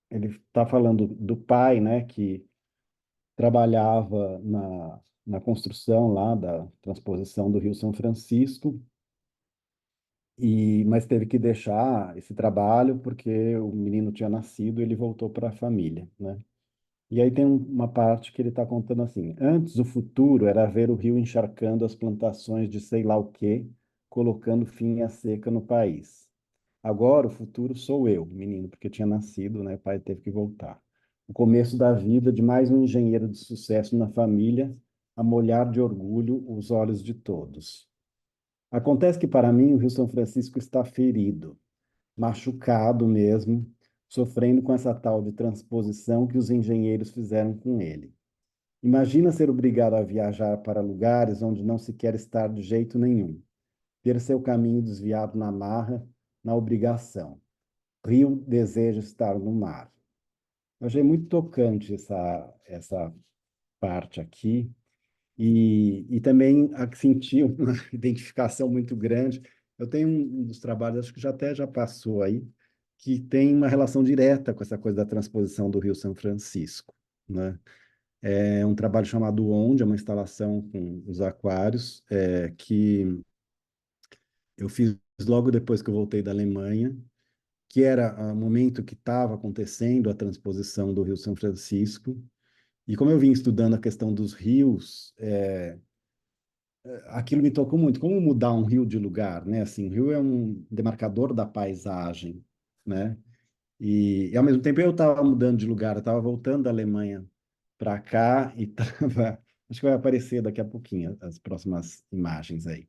Ele está falando do pai, né, que trabalhava na construção lá da transposição do Rio São Francisco, mas teve que deixar esse trabalho porque o menino tinha nascido e ele voltou para a família, né? E aí tem uma parte que ele está contando assim: antes o futuro era ver o rio encharcando as plantações de sei lá o quê, colocando fim à seca no país. Agora o futuro sou eu, menino, porque tinha nascido, né? O pai teve que voltar. O começo da vida de mais um engenheiro de sucesso na família, a molhar de orgulho os olhos de todos. Acontece que para mim o Rio São Francisco está ferido, machucado mesmo, sofrendo com essa tal de transposição que os engenheiros fizeram com ele. Imagina ser obrigado a viajar para lugares onde não se quer estar de jeito nenhum, ter seu caminho desviado na marra, na obrigação. Rio deseja estar no mar. Eu achei muito tocante essa parte aqui, e também senti uma identificação muito grande. Eu tenho um dos trabalhos, acho que já passou aí, que tem uma relação direta com essa coisa da transposição do Rio São Francisco, né? É um trabalho chamado Onde, é uma instalação com os aquários, que eu fiz logo depois que eu voltei da Alemanha, que era o momento que estava acontecendo a transposição do Rio São Francisco. E como eu vim estudando a questão dos rios, aquilo me tocou muito. Como mudar um rio de lugar, né? Assim, o rio é um demarcador da paisagem, né? E ao mesmo tempo eu estava mudando de lugar, eu estava voltando da Alemanha para cá e estava. Acho que vai aparecer daqui a pouquinho as próximas imagens aí.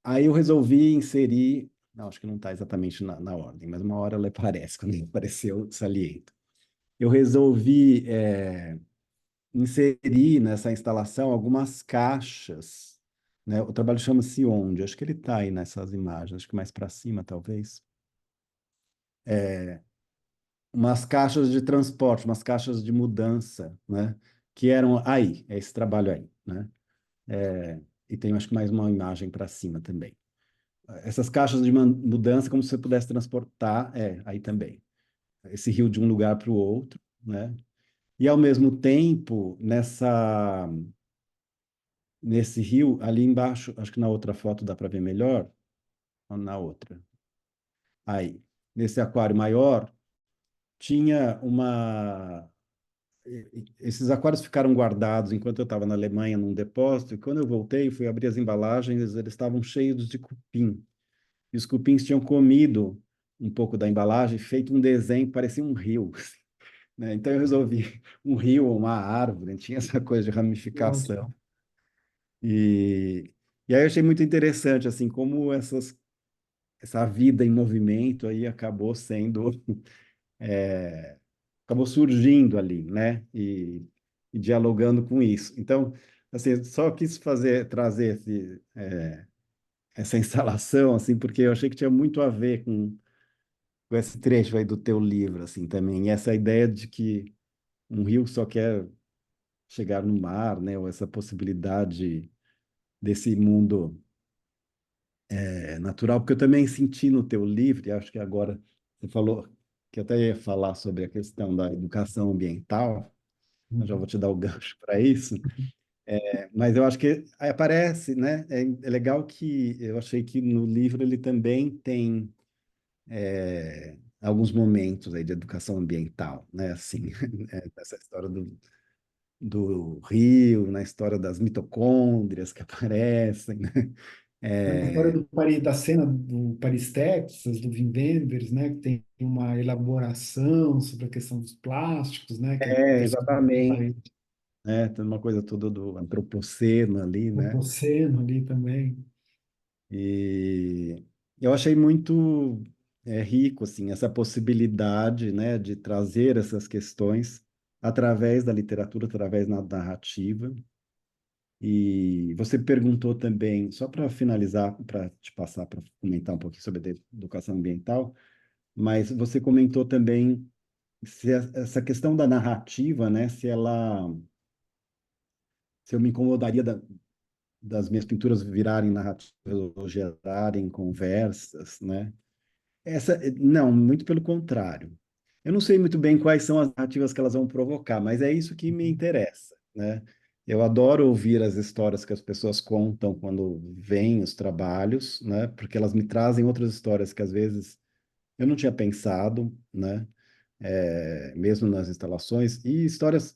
Aí eu resolvi inserir. Não, acho que não está exatamente na ordem, mas uma hora ela aparece, quando apareceu, saliento. Eu resolvi inserir nessa instalação algumas caixas, né? O trabalho chama-se Onde? Acho que ele está aí nessas imagens, acho que mais para cima, talvez. Umas caixas de transporte, umas caixas de mudança, né? Que eram aí, é esse trabalho aí, né? E tem, acho que mais uma imagem para cima também. Essas caixas de mudança, como se você pudesse transportar, aí também, esse rio de um lugar para o outro, né? E, ao mesmo tempo, nesse rio, ali embaixo, acho que na outra foto dá para ver melhor, ou na outra. Aí, nesse aquário maior, tinha esses aquários ficaram guardados enquanto eu estava na Alemanha num depósito, e quando eu voltei, fui abrir as embalagens, eles estavam cheios de cupim. E os cupins tinham comido um pouco da embalagem, feito um desenho que parecia um rio, né? Então eu resolvi um rio, uma árvore, tinha essa coisa de ramificação. Ótimo. E aí eu achei muito interessante, assim, como essa vida em movimento aí acabou sendo, acabou surgindo ali, né? E dialogando com isso. Então, assim, só quis trazer essa instalação, assim, porque eu achei que tinha muito a ver com esse trecho aí do teu livro, assim, também. E essa ideia de que um rio só quer chegar no mar, né? Ou essa possibilidade desse mundo natural, porque eu também senti no teu livro, e acho que agora você falou que eu até ia falar sobre a questão da educação ambiental, eu já vou te dar o gancho para isso, mas eu acho que aí aparece, né? É legal que eu achei que no livro ele também tem alguns momentos aí de educação ambiental, né? Assim, essa história do rio, na história das mitocôndrias que aparecem, né? Na história É, do Paris, da cena do Paris, Texas, do Wim Wenders, né, que tem uma elaboração sobre a questão dos plásticos, né, que é pesquisa exatamente, né? Tem uma coisa toda do antropoceno ali, né? antropoceno ali também. E eu achei muito rico, assim, essa possibilidade, né, de trazer essas questões através da literatura, através da narrativa. E você perguntou também, só para finalizar, para te passar para comentar um pouquinho sobre a educação ambiental, mas você comentou também se essa questão da narrativa, né, se ela se eu me incomodaria das minhas pinturas virarem narrativas ou gerarem conversas, né? Não, muito pelo contrário. Eu não sei muito bem quais são as narrativas que elas vão provocar, mas é isso que me interessa, né? Eu adoro ouvir as histórias que as pessoas contam quando veem os trabalhos, né? Porque elas me trazem outras histórias que às vezes eu não tinha pensado, né? Mesmo nas instalações, e histórias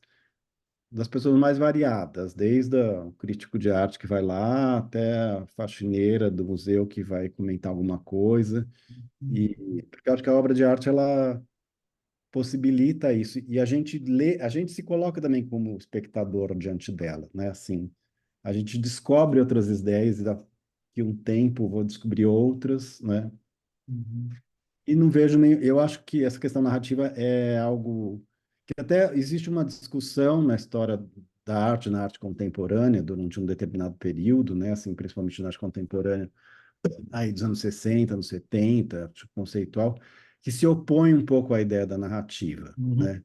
das pessoas mais variadas, desde o crítico de arte que vai lá até a faxineira do museu que vai comentar alguma coisa. E porque eu acho que a obra de arte ela possibilita isso e a gente lê, a gente se coloca também como espectador diante dela, né? Assim, a gente descobre outras ideias e daqui um tempo vou descobrir outras, né? Uhum. E não vejo nem. Eu acho que essa questão narrativa é algo que até existe uma discussão na história da arte, na arte contemporânea, durante um determinado período, né? Assim, principalmente na arte contemporânea, aí dos anos 60, anos 70, arte conceitual, que se opõe um pouco à ideia da narrativa, Uhum. né?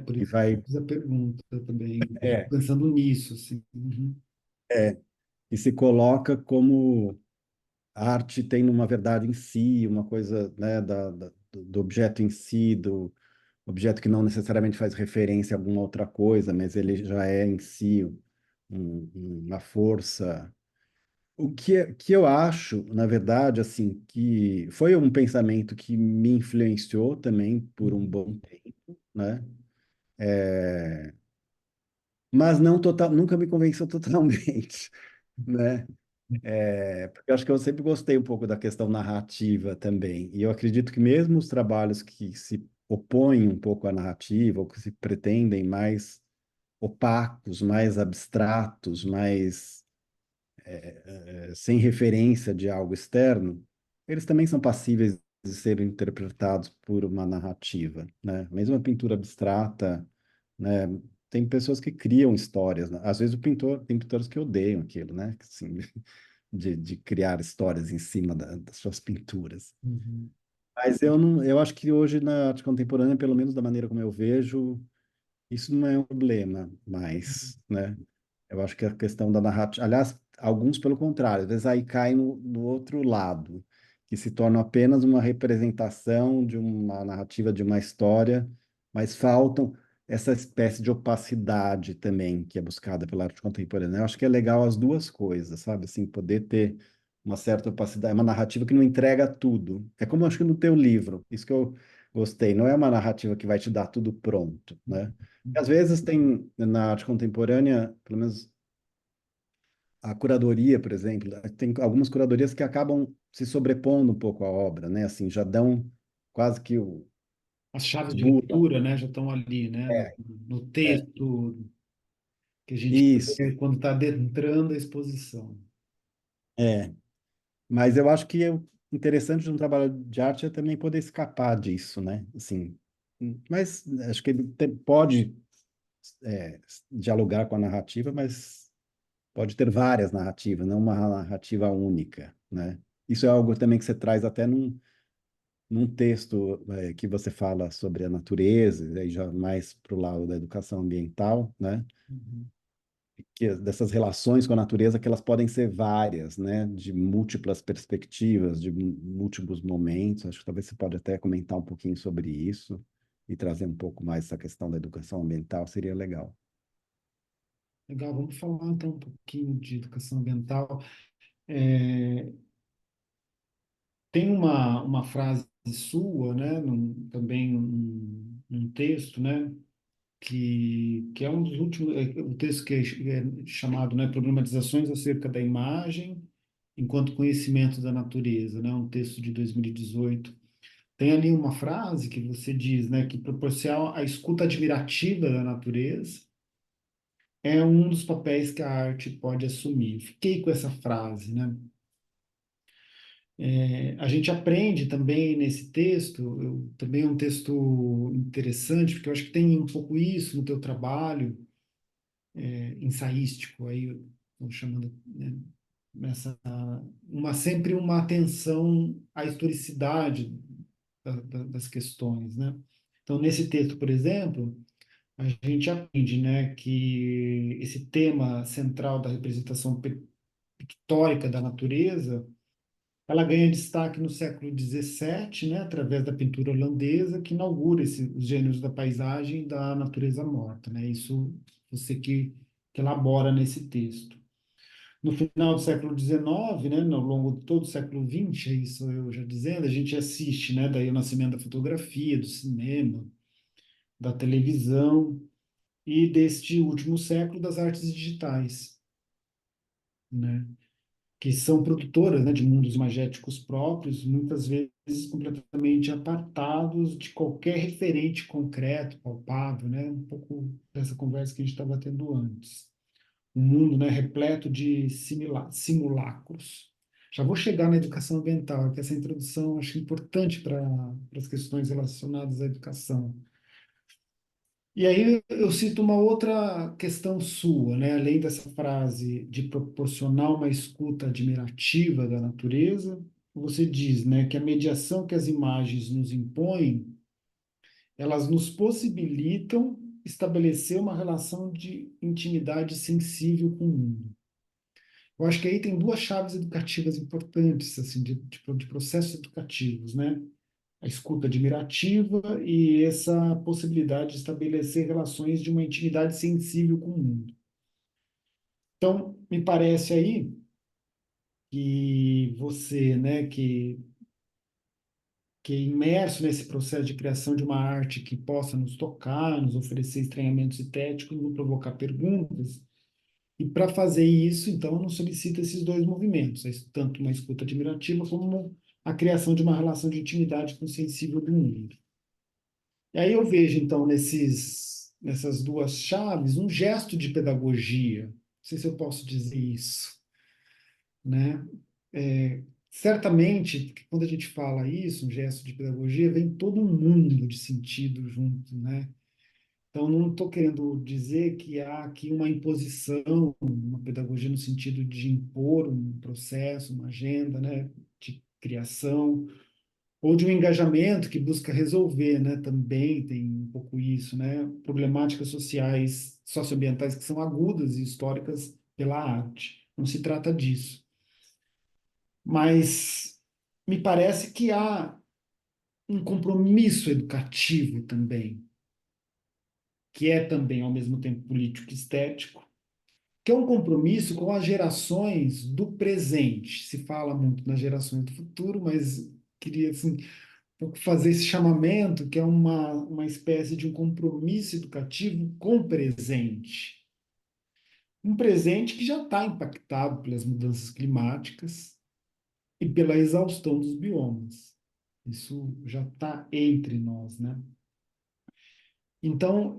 Por E isso que eu vai. fiz a pergunta também. Eu fico É, pensando nisso, assim. Uhum. e se coloca como a arte tem uma verdade em si, uma coisa, né, do objeto em si, do objeto que não necessariamente faz referência a alguma outra coisa, mas ele já é em si uma força. Que eu acho, na verdade, assim, que foi um pensamento que me influenciou também por um Uhum. bom tempo, né? Mas não total, nunca me convenceu totalmente, né? Porque eu acho que eu sempre gostei um pouco da questão narrativa também. E eu acredito que mesmo os trabalhos que se opõem um pouco à narrativa, ou que se pretendem mais opacos, mais abstratos, mais sem referência de algo externo, eles também são passíveis de serem interpretados por uma narrativa, né? Mesmo a pintura abstrata, né? Tem pessoas que criam histórias, né? Às vezes tem pintores que odeiam aquilo, né? Assim, de criar histórias em cima das suas pinturas. Uhum. Mas eu não, eu acho que hoje na arte contemporânea, pelo menos da maneira como eu vejo, isso não é um problema mais, né? Eu acho que a questão da narrativa, aliás, alguns pelo contrário, às vezes aí caem no outro lado, que se torna apenas uma representação de uma narrativa, de uma história, mas faltam essa espécie de opacidade também que é buscada pela arte contemporânea. Eu acho que é legal as duas coisas, sabe? Assim, poder ter uma certa opacidade, uma narrativa que não entrega tudo. É como eu acho que no teu livro, isso que eu gostei, não é uma narrativa que vai te dar tudo pronto, né? Às vezes tem na arte contemporânea, pelo menos a curadoria, por exemplo, tem algumas curadorias que acabam se sobrepondo um pouco à obra, né? Assim, já dão quase que As chaves os de burros. leitura, né, já estão ali, né, no É, texto que a gente isso, vê quando está adentrando a exposição. é. Mas eu acho que o interessante de um trabalho de arte é também poder escapar disso, né? Assim, mas acho que ele pode dialogar com a narrativa, mas pode ter várias narrativas, não uma narrativa única, né? Isso é algo também que você traz até num texto que você fala sobre a natureza, e aí já mais para o lado da educação ambiental, né? Uhum. Dessas relações com a natureza que elas podem ser várias, né? De múltiplas perspectivas, de múltiplos momentos. Acho que talvez você pode até comentar um pouquinho sobre isso e trazer um pouco mais essa questão da educação ambiental, seria legal. Legal, vamos falar então um pouquinho de educação ambiental. É, tem uma frase sua, né, também um texto, né, que é um dos últimos, o texto que é chamado, né, Problematizações acerca da imagem enquanto conhecimento da natureza, né, um texto de 2018. Tem ali uma frase que você diz, né, que proporciona a escuta admirativa da natureza é um dos papéis que a arte pode assumir. Fiquei com essa frase, né? A gente aprende também nesse texto, também é um texto interessante, porque eu acho que tem um pouco isso no teu trabalho, ensaístico, aí eu estou chamando, né, sempre uma atenção à historicidade das questões, né? Então, nesse texto, por exemplo, a gente aprende, né, que esse tema central da representação pictórica da natureza, ela ganha destaque no século XVII, né, através da pintura holandesa, que inaugura os gêneros da paisagem e da natureza morta, né? Isso você que elabora nesse texto. No final do século XIX, né, ao longo de todo o século XX, é isso eu já dizendo, a gente assiste, né, daí o nascimento da fotografia, do cinema, da televisão e deste último século das artes digitais, né, que são produtoras, né, de mundos magéticos próprios, muitas vezes completamente apartados de qualquer referente concreto, palpável, né, um pouco dessa conversa que a gente estava tendo antes. Um mundo, né, repleto de simulacros. Já vou chegar na educação ambiental, que essa introdução eu acho importante para as questões relacionadas à educação. E aí eu cito uma outra questão sua, né? Além dessa frase de proporcionar uma escuta admirativa da natureza, você diz, né, que a mediação que as imagens nos impõem, elas nos possibilitam estabelecer uma relação de intimidade sensível com o mundo. Eu acho que aí tem duas chaves educativas importantes, assim, de processos educativos, né? A escuta admirativa e essa possibilidade de estabelecer relações de uma intimidade sensível com o mundo. Então, me parece aí que você, né, que é imerso nesse processo de criação de uma arte que possa nos tocar, nos oferecer estranhamentos estéticos, nos provocar perguntas. E para fazer isso, então, não solicita esses dois movimentos, tanto uma escuta admirativa como a criação de uma relação de intimidade com o sensível do mundo. E aí eu vejo, então, nessas duas chaves, um gesto de pedagogia. Não sei se eu posso dizer isso, né? Certamente, porque quando a gente fala isso, um gesto de pedagogia, vem todo um mundo de sentido junto, né? Então, não estou querendo dizer que há aqui uma imposição, uma pedagogia no sentido de impor um processo, uma agenda, né, de criação, ou de um engajamento que busca resolver, né? Também tem um pouco isso, né? Problemáticas sociais, socioambientais que são agudas e históricas pela arte. Não se trata disso. Mas me parece que há um compromisso educativo também, que é também, ao mesmo tempo, político e estético, que é um compromisso com as gerações do presente. Se fala muito nas gerações do futuro, mas queria, assim, fazer esse chamamento, que é uma espécie de um compromisso educativo com o presente. Um presente que já está impactado pelas mudanças climáticas e pela exaustão dos biomas. Isso já está entre nós, né? Então,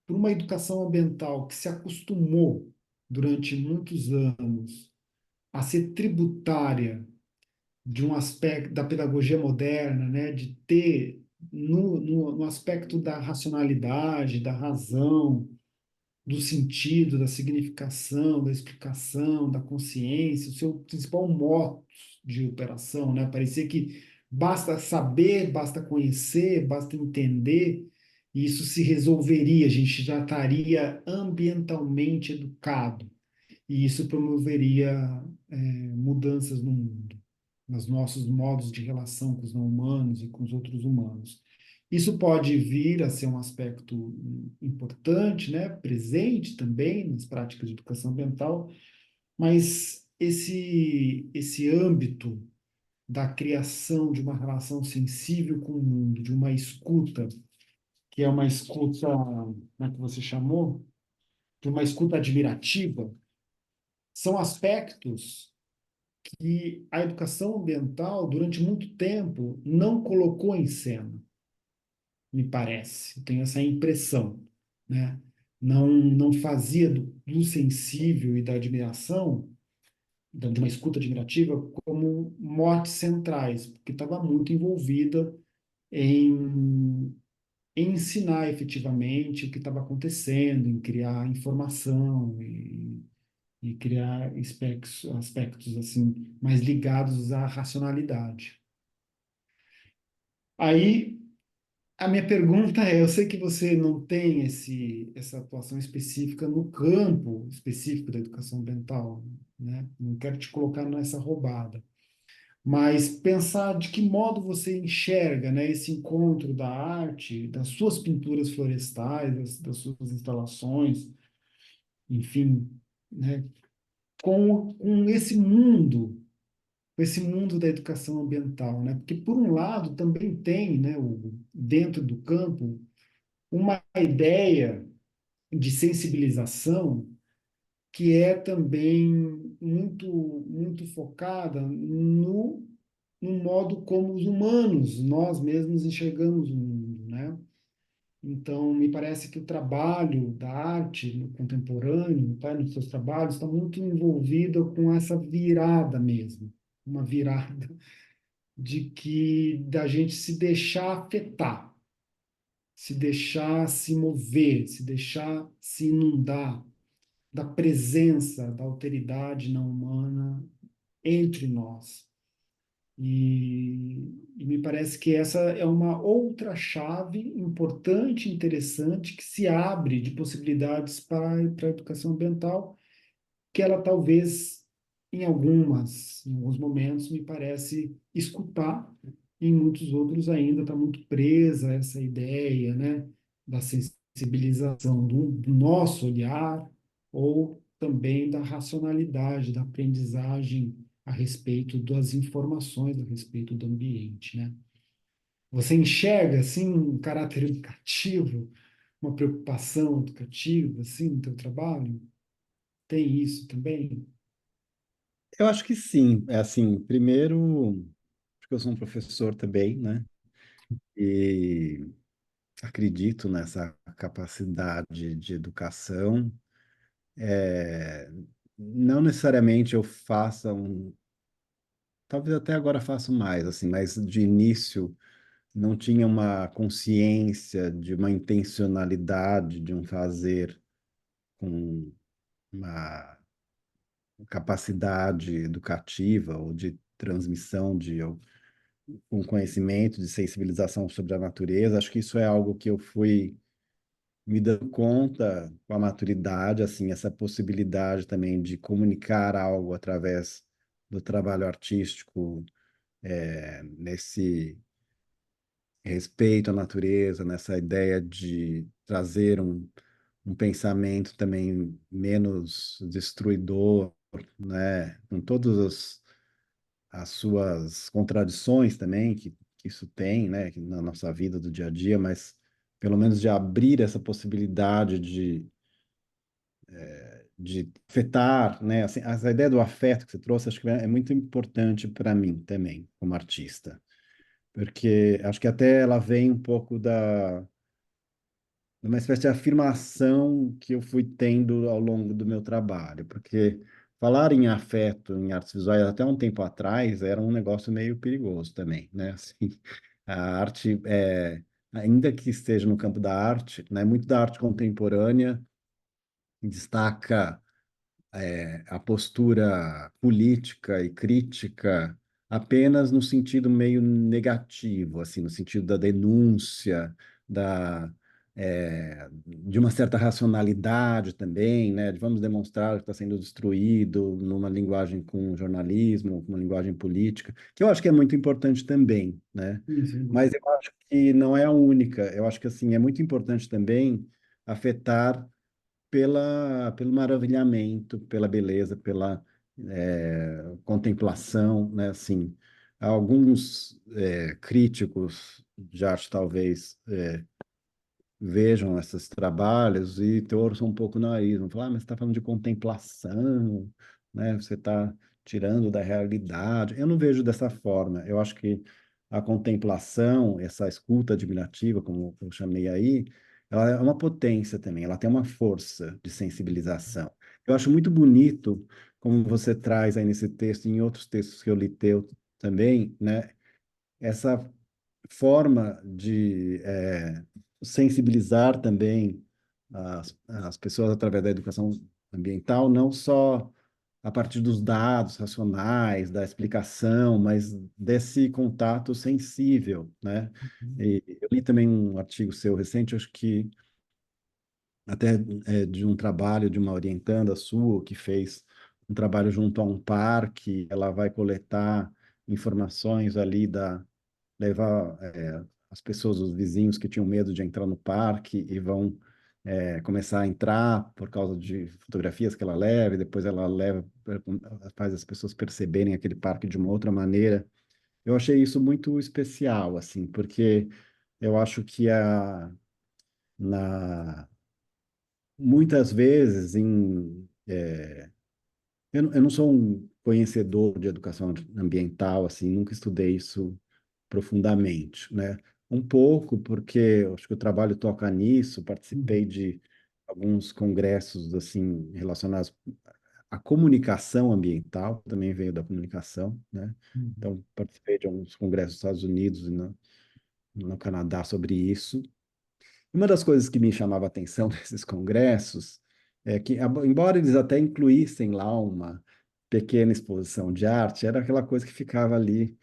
por uma educação ambiental que se acostumou durante muitos anos a ser tributária de um aspecto da pedagogia moderna, né, de ter no aspecto da racionalidade, da razão, do sentido, da significação, da explicação, da consciência, o seu principal modo de operação, né? Parecia que basta saber, basta conhecer, basta entender, e isso se resolveria, a gente já estaria ambientalmente educado, e isso promoveria mudanças no mundo, nos nossos modos de relação com os não-humanos e com os outros humanos. Isso pode vir a ser um aspecto importante, né, presente também nas práticas de educação ambiental, mas esse âmbito da criação de uma relação sensível com o mundo, de uma escuta, que é uma escuta, como é que você chamou? De uma escuta admirativa, são aspectos que a educação ambiental, durante muito tempo, não colocou em cena, me parece. Eu tenho essa impressão, né? Não fazia do sensível e da admiração, de uma escuta admirativa, como motes centrais, porque estava muito envolvida em ensinar efetivamente o que estava acontecendo, em criar informação e criar aspectos assim mais ligados à racionalidade. Aí A minha pergunta é, eu sei que você não tem essa atuação específica no campo específico da educação ambiental, né? Não quero te colocar nessa roubada, mas pensar de que modo você enxerga, né, esse encontro da arte, das suas pinturas florestais, das suas instalações, enfim, né, com esse mundo da educação ambiental, né? Porque por um lado também tem, né, dentro do campo uma ideia de sensibilização que é também muito focada no modo como os humanos, nós mesmos enxergamos o mundo, né? Então, me parece que o trabalho da arte no contemporâneo, tá, nos seus trabalhos, está muito envolvido com essa virada mesmo, uma virada de que da gente se deixar afetar, se deixar se mover, se deixar se inundar da presença da alteridade não humana entre nós. E me parece que essa é uma outra chave importante, interessante, que se abre de possibilidades para a educação ambiental, que ela talvez, em alguns momentos, me parece escutar, em muitos outros ainda está muito presa a essa ideia, né, da sensibilização do nosso olhar, ou também da racionalidade, da aprendizagem a respeito das informações a respeito do ambiente, né? Você enxerga, assim, um caráter educativo, uma preocupação educativa, assim, no teu trabalho? Tem isso também? Eu acho que sim. É assim, primeiro, porque eu sou um professor também, né? E acredito nessa capacidade de educação. É, não necessariamente eu faça talvez até agora faço mais, assim, mas de início não tinha uma consciência de uma intencionalidade de um fazer com uma capacidade educativa ou de transmissão de um conhecimento, de sensibilização sobre a natureza. Acho que isso é algo que eu fui me dando conta com a maturidade, assim, essa possibilidade também de comunicar algo através do trabalho artístico, nesse respeito à natureza, nessa ideia de trazer um pensamento também menos destruidor, né? Com todas as suas contradições também que isso tem, né? Na nossa vida do dia a dia, mas pelo menos de abrir essa possibilidade de afetar, né? Assim, essa ideia do afeto que você trouxe, acho que é muito importante para mim também, como artista, porque acho que até ela vem um pouco de uma espécie de afirmação que eu fui tendo ao longo do meu trabalho, porque falar em afeto em artes visuais até um tempo atrás era um negócio meio perigoso também, né? Assim, a arte, ainda que esteja no campo da arte, né, muito da arte contemporânea destaca a postura política e crítica apenas no sentido meio negativo, assim, no sentido da denúncia, de uma certa racionalidade também, né? De vamos demonstrar que está sendo destruído numa linguagem com jornalismo, com uma linguagem política, que eu acho que é muito importante também, né? Sim, sem Mas dúvida. eu acho que não é a única. Eu acho que assim é muito importante também afetar pelo maravilhamento, pela beleza, pela contemplação, né? Assim, alguns críticos de arte talvez vejam esses trabalhos e torçam um pouco o nariz, vão falar, mas você está falando de contemplação, né? Você está tirando da realidade. Eu não vejo dessa forma. Eu acho que a contemplação, essa escuta admirativa, como eu chamei aí, ela é uma potência também, ela tem uma força de sensibilização. Eu acho muito bonito como você traz aí nesse texto, e em outros textos que eu li teu também, né? Essa forma de sensibilizar também as pessoas através da educação ambiental, não só a partir dos dados racionais, da explicação, mas desse contato sensível, né? E eu li também um artigo seu recente, acho que até de um trabalho de uma orientanda sua que fez um trabalho junto a um parque, ela vai coletar informações ali levar as pessoas, os vizinhos que tinham medo de entrar no parque e vão começar a entrar por causa de fotografias que ela leva, e depois ela leva, faz as pessoas perceberem aquele parque de uma outra maneira. Eu achei isso muito especial, assim, porque eu acho que na, muitas vezes eu não sou um conhecedor de educação ambiental, assim, nunca estudei isso profundamente, né? Um pouco porque eu acho que o trabalho toca nisso, participei de alguns congressos, assim, relacionados à comunicação ambiental, também veio da comunicação, né? Então, participei de alguns congressos nos Estados Unidos e no Canadá sobre isso. Uma das coisas que me chamava a atenção nesses congressos é que, embora eles até incluíssem lá uma pequena exposição de arte, era aquela coisa que ficava ali,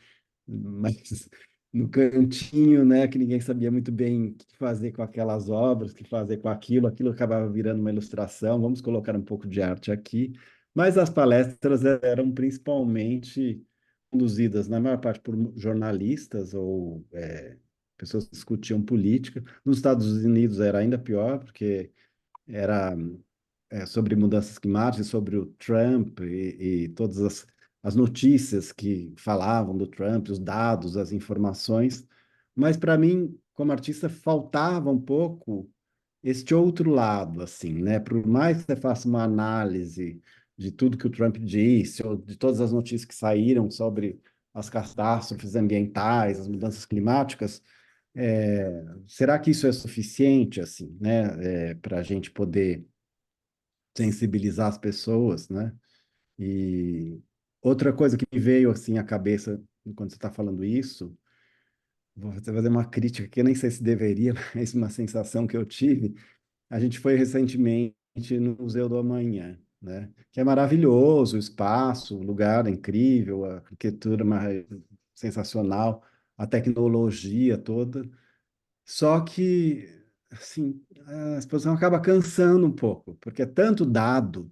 mas no cantinho, né, que ninguém sabia muito bem o que fazer com aquelas obras, o que fazer com aquilo, aquilo acabava virando uma ilustração, vamos colocar um pouco de arte aqui, mas as palestras eram principalmente conduzidas, na maior parte, por jornalistas ou pessoas que discutiam política. Nos Estados Unidos era ainda pior, porque era sobre mudanças climáticas, sobre o Trump e todas as notícias que falavam do Trump, os dados, as informações. Mas para mim, como artista, faltava um pouco este outro lado, assim, né? Por mais que você faça uma análise de tudo que o Trump disse, ou de todas as notícias que saíram sobre as catástrofes ambientais, as mudanças climáticas, será que isso é suficiente, assim, né? Para a gente poder sensibilizar as pessoas, né? E outra coisa que me veio assim à cabeça quando você está falando isso, vou fazer uma crítica que eu nem sei se deveria, mas uma sensação que eu tive. A gente foi recentemente no Museu do Amanhã, né? Que é maravilhoso, o espaço, o lugar é incrível, a arquitetura sensacional, a tecnologia toda. Só que, assim, a exposição acaba cansando um pouco, porque é tanto dado,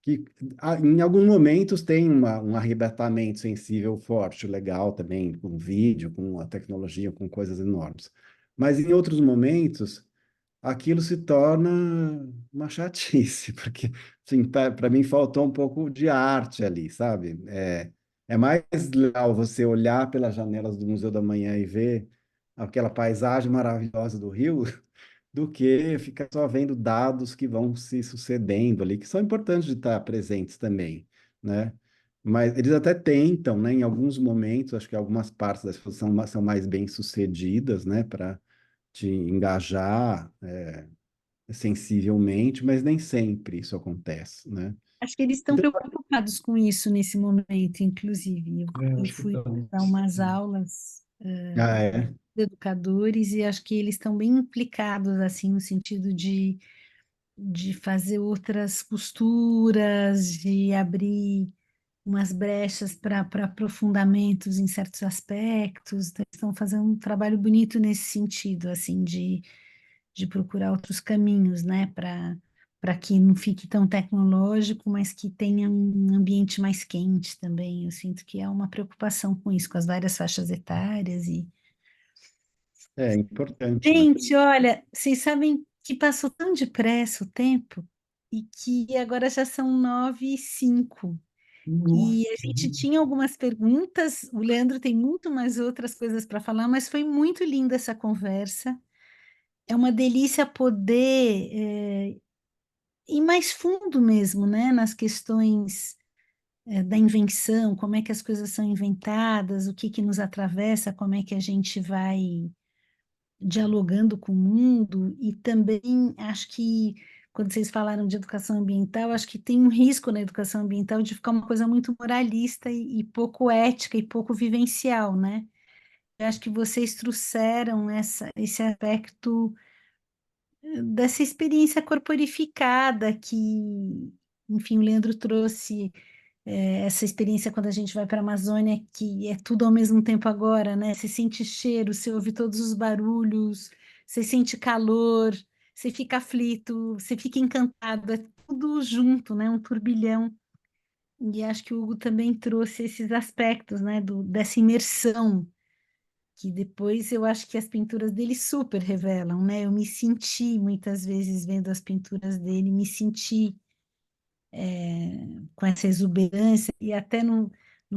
que em alguns momentos tem um arrebatamento sensível forte, legal também, com vídeo, com a tecnologia, com coisas enormes. Mas em outros momentos, aquilo se torna uma chatice, porque, assim, para mim faltou um pouco de arte ali, sabe? É mais legal você olhar pelas janelas do Museu da Manhã e ver aquela paisagem maravilhosa do Rio, do que ficar só vendo dados que vão se sucedendo ali, que são importantes de estar presentes também, né? Mas eles até tentam, né? Em alguns momentos, acho que algumas partes da exposição são mais bem-sucedidas, né? Para te engajar sensivelmente, mas nem sempre isso acontece, né? Acho que eles estão Então, preocupados com isso nesse momento, inclusive. Eu Acho que fui então, dar umas aulas é. de educadores e acho que eles estão bem implicados, assim, no sentido de fazer outras costuras, de abrir umas brechas para aprofundamentos em certos aspectos. Então, eles estão fazendo um trabalho bonito nesse sentido, assim, de procurar outros caminhos, né, para que não fique tão tecnológico, mas que tenha um ambiente mais quente também. Eu sinto que há uma preocupação com isso, com as várias faixas etárias e É importante, né? gente, olha, vocês sabem que passou tão depressa o tempo e que agora já são 9h05. E a nossa, gente tinha algumas perguntas, o Leandro tem muito mais outras coisas para falar, mas foi muito linda essa conversa. É uma delícia poder ir mais fundo mesmo, né, nas questões da invenção, como é que as coisas são inventadas, o que que nos atravessa, como é que a gente vai dialogando com o mundo, e também acho que, quando vocês falaram de educação ambiental, acho que tem um risco na educação ambiental de ficar uma coisa muito moralista e pouco ética e pouco vivencial, né? Eu acho que vocês trouxeram esse aspecto dessa experiência corporificada que enfim, o Leandro trouxe essa experiência quando a gente vai para a Amazônia, que é tudo ao mesmo tempo agora, né? Você sente cheiro, você ouve todos os barulhos, você sente calor, você fica aflito, você fica encantado, é tudo junto, né? Um turbilhão. E acho que o Hugo também trouxe esses aspectos, né? Dessa imersão, que depois eu acho que as pinturas dele super revelam, né? Eu me senti muitas vezes vendo as pinturas dele, me senti com essa exuberância, e até no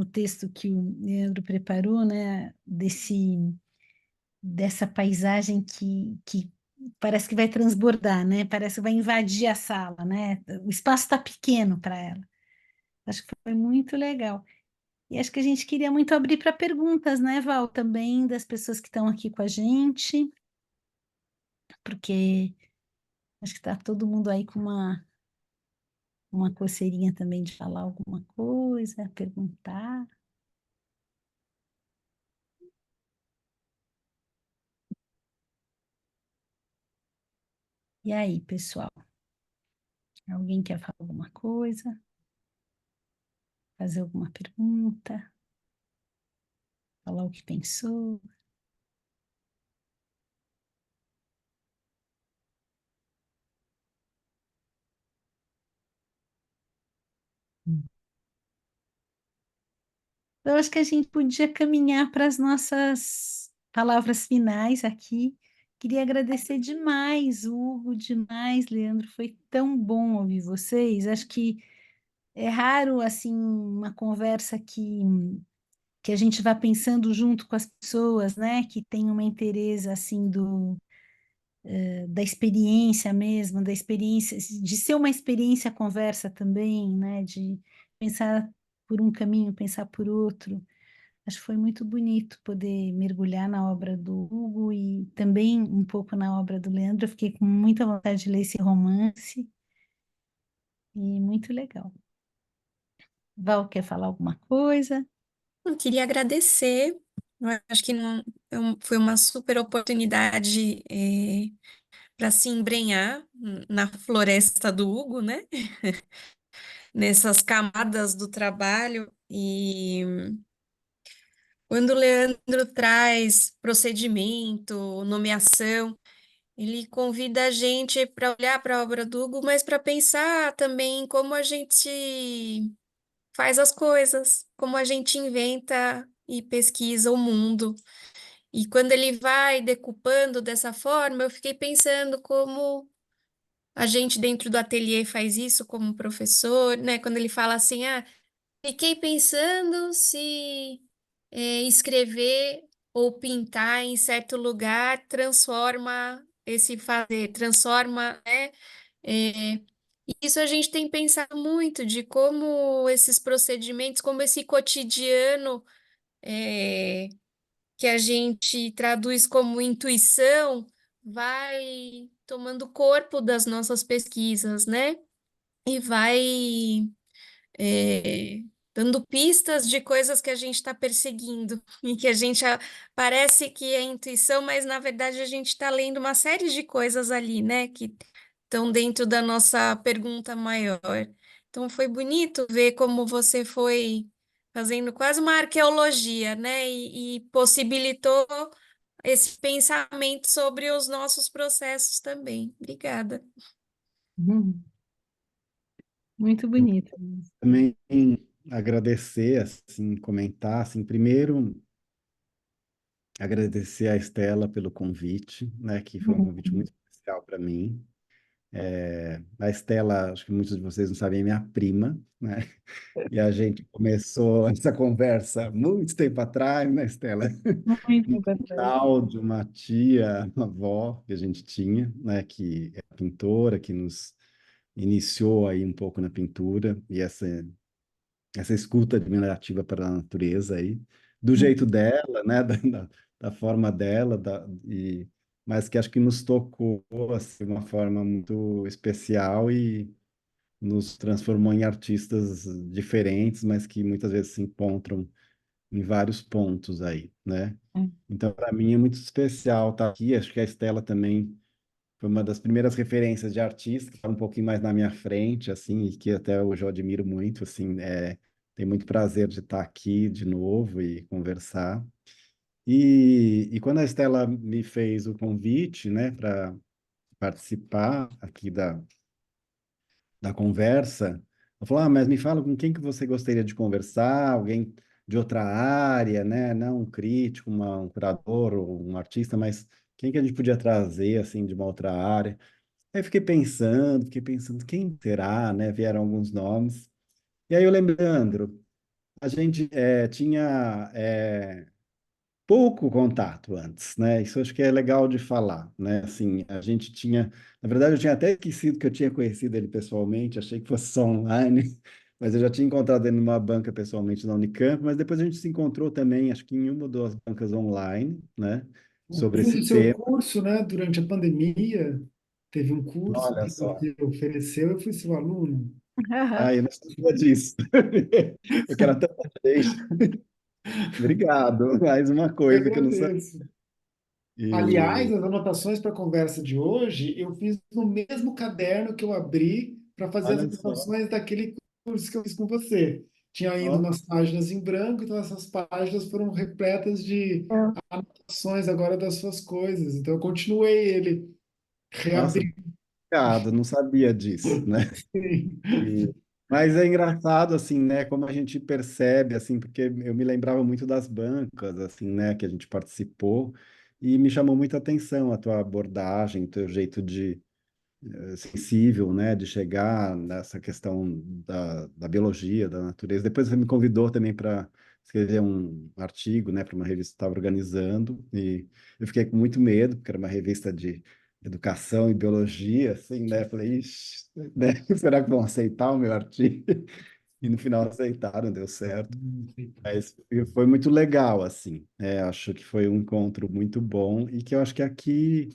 texto que o Leandro preparou, né, dessa paisagem que parece que vai transbordar, né, parece que vai invadir a sala, né, o espaço está pequeno para ela. Acho que foi muito legal. E acho que a gente queria muito abrir para perguntas, né, Val, também das pessoas que estão aqui com a gente, porque acho que está todo mundo aí com uma coceirinha também de falar alguma coisa, perguntar. E aí, pessoal? Alguém quer falar alguma coisa? Fazer alguma pergunta? Falar o que pensou? Eu acho que a gente podia caminhar para as nossas palavras finais aqui. Queria agradecer demais, Hugo, demais, Leandro. Foi tão bom ouvir vocês. Acho que é raro assim uma conversa que a gente vá pensando junto com as pessoas, né? Que tem uma interesse assim da experiência mesmo, da experiência, de ser uma experiência conversa também, né? De pensar por um caminho, pensar por outro. Acho que foi muito bonito poder mergulhar na obra do Hugo e também um pouco na obra do Leandro. Eu fiquei com muita vontade de ler esse romance e muito legal. Val, quer falar alguma coisa? Eu queria agradecer. Eu acho que foi uma super oportunidade para se embrenhar na floresta do Hugo, né? Nessas camadas do trabalho. E quando o Leandro traz procedimento, nomeação, ele convida a gente para olhar para a obra do Hugo, mas para pensar também em como a gente faz as coisas, como a gente inventa e pesquisa o mundo. E quando ele vai decupando dessa forma, eu fiquei pensando como a gente dentro do ateliê faz isso como professor, né? Quando ele fala assim, fiquei pensando se escrever ou pintar em certo lugar transforma esse fazer, transforma, né? É, isso a gente tem pensado muito de como esses procedimentos, como esse cotidiano que a gente traduz como intuição vai tomando corpo das nossas pesquisas, né? E vai é, dando pistas de coisas que a gente está perseguindo e que a gente parece que é intuição, mas na verdade a gente está lendo uma série de coisas ali, né, que estão dentro da nossa pergunta maior. Então foi bonito ver como você foi fazendo quase uma arqueologia, né, e possibilitou esse pensamento sobre os nossos processos também. Obrigada. Uhum. Muito Eu bonito. também agradecer, assim, comentar, assim, primeiro agradecer a Estela pelo convite, né, que foi um convite Uhum. muito especial para mim. A Estela, acho que muitos de vocês não sabem, é minha prima, né? E a gente começou essa conversa muito tempo atrás, né, Estela? Muito No importante. quintal de uma tia, uma avó que a gente tinha, né, que é pintora, que nos iniciou aí um pouco na pintura, e essa escuta admirativa para a natureza aí, do jeito dela, né, da forma dela, mas que acho que nos tocou assim, de uma forma muito especial e nos transformou em artistas diferentes, mas que muitas vezes se encontram em vários pontos aí, né? Uhum. Então, para mim é muito especial estar aqui. Acho que a Estela também foi uma das primeiras referências de artista, que está um pouquinho mais na minha frente, assim, e que até hoje eu admiro muito, assim, tenho muito prazer de estar aqui de novo e conversar. E quando a Estela me fez o convite, né, para participar aqui da conversa, ela falou, mas me fala com quem que você gostaria de conversar, alguém de outra área, né, não um crítico, um curador, ou um artista, mas quem que a gente podia trazer, assim, de uma outra área? Aí fiquei pensando, quem será, né? Vieram alguns nomes. E aí eu lembro, Leandro, a gente tinha pouco contato antes, né? Isso acho que é legal de falar, né? Assim, a gente tinha, na verdade, eu tinha até esquecido que eu tinha conhecido ele pessoalmente, achei que fosse só online, mas eu já tinha encontrado ele numa banca pessoalmente na Unicamp, mas depois a gente se encontrou também, acho que em uma ou duas bancas online, né? Eu Sobre fiz esse o seu tema. curso, né? Durante a pandemia, teve um curso Olha que só. você ofereceu, eu fui seu aluno. Ai, eu não sabia disso. Eu quero até gente. Obrigado. Mais uma Eu coisa que eu não sabia. agradeço. Aliás, E as anotações para a conversa de hoje, eu fiz no mesmo caderno que eu abri para fazer as olha só. anotações daquele curso que eu fiz com você. Tinha ainda Ó, umas páginas em branco, então essas páginas foram repletas de anotações agora das suas coisas. Então eu continuei ele, nossa, reabri. obrigado. Não sabia disso, né? E- mas é engraçado, assim, né? Como a gente percebe, assim, porque eu me lembrava muito das bancas, assim, né? Que a gente participou e me chamou muita atenção a tua abordagem, o teu jeito de sensível, né, de chegar nessa questão da biologia, da natureza. Depois você me convidou também para escrever um artigo, né, para uma revista que estava organizando, e eu fiquei com muito medo, porque era uma revista de educação e biologia, assim, né, falei, ixi, né, será que vão aceitar o meu artigo? E no final aceitaram, deu certo. Mas foi muito legal, assim. Acho que foi um encontro muito bom e que eu acho que aqui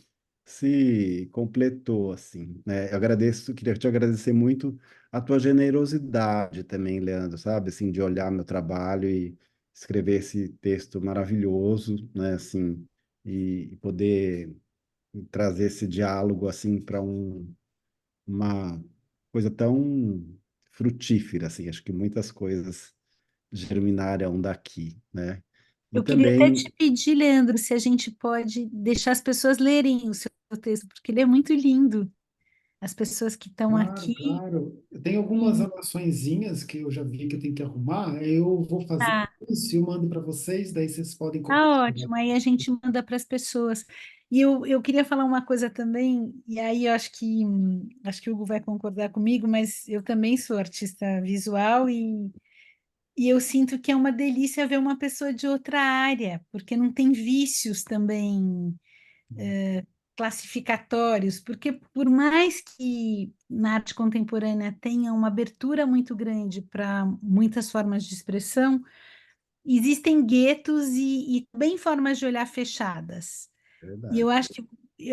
se completou, assim, né? Eu agradeço, queria te agradecer muito a tua generosidade também, Leandro, sabe? Assim, de olhar meu trabalho e escrever esse texto maravilhoso, né? Assim, e poder trazer esse diálogo, assim, para uma coisa tão frutífera, assim. Acho que muitas coisas germinaram daqui, né? E Eu queria até te também, pedir, Leandro, se a gente pode deixar as pessoas lerem o seu texto, porque ele é muito lindo. As pessoas que estão Claro, aqui. claro. Eu tenho algumas E, anotaçõezinhas que eu já vi que eu tenho que arrumar. Eu vou fazer tá, isso e eu mando para vocês, daí vocês podem tá compartilhar. ótimo. Aí a gente manda para as pessoas. E eu queria falar uma coisa também, e aí eu acho que o Hugo vai concordar comigo, mas eu também sou artista visual e eu sinto que é uma delícia ver uma pessoa de outra área, porque não tem vícios também classificatórios, porque por mais que na arte contemporânea tenha uma abertura muito grande para muitas formas de expressão, existem guetos e também formas de olhar fechadas. E eu verdade, acho que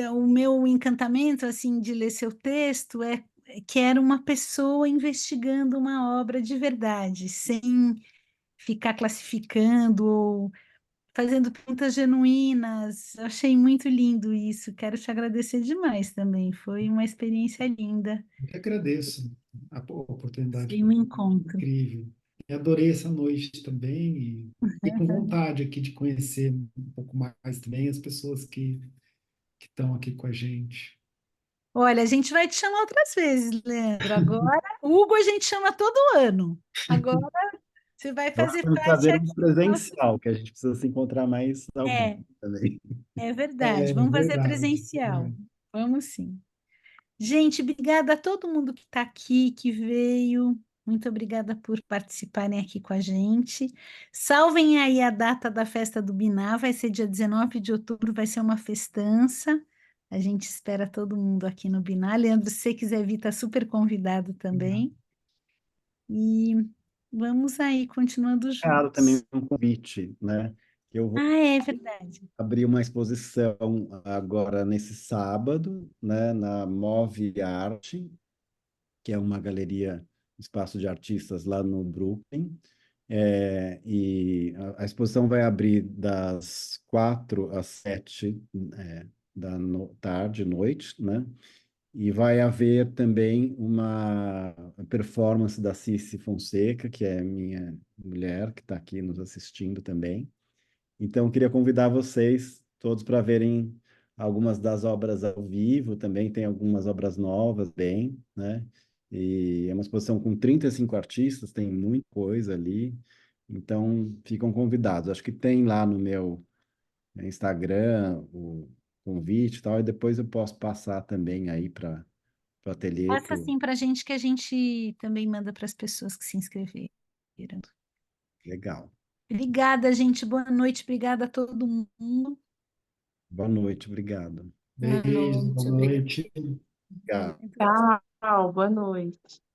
o meu encantamento assim de ler seu texto é que era uma pessoa investigando uma obra de verdade, sem ficar classificando ou fazendo perguntas genuínas. Eu achei muito lindo isso. Quero te agradecer demais também. Foi uma experiência linda. Eu que agradeço a oportunidade, Foi um encontro. incrível. E adorei essa noite também e fiquei com vontade aqui de conhecer um pouco mais também as pessoas que estão aqui com a gente. Olha, a gente vai te chamar outras vezes, Leandro. Agora, Hugo, a gente chama todo ano. Agora, você vai eu acho fazer que vamos parte fazer aqui um do nosso. presencial, que a gente precisa se encontrar mais ao vivo É, também. é verdade. É Vamos fazer verdade, presencial. verdade. Vamos sim. Gente, obrigada a todo mundo que está aqui, que veio. Muito obrigada por participarem aqui com a gente. Salvem aí a data da festa do Biná, vai ser dia 19 de outubro, vai ser uma festança. A gente espera todo mundo aqui no Biná. Leandro, se você quiser vir, está super convidado também. E vamos aí, continuando Claro, também juntos. um convite, né? Eu vou Ah, é verdade. abrir uma exposição agora nesse sábado, né, na Move Arte, que é uma galeria, espaço de artistas lá no Brooklyn. E a exposição vai abrir das 4 às 7, tarde, noite, né? E vai haver também uma performance da Cici Fonseca, que é minha mulher, que está aqui nos assistindo também. Então, queria convidar vocês todos para verem algumas das obras ao vivo, também tem algumas obras novas, bem, né? E é uma exposição com 35 artistas, tem muita coisa ali. Então, ficam convidados. Acho que tem lá no meu Instagram o convite e tal, e depois eu posso passar também aí para o ateliê. Passa assim para a gente que a gente também manda para as pessoas que se inscreveram. Legal. Obrigada, gente. Boa noite. Obrigada a todo mundo. Boa noite, obrigado. Beijo, boa noite, noite. Obrigado. Tchau, boa noite.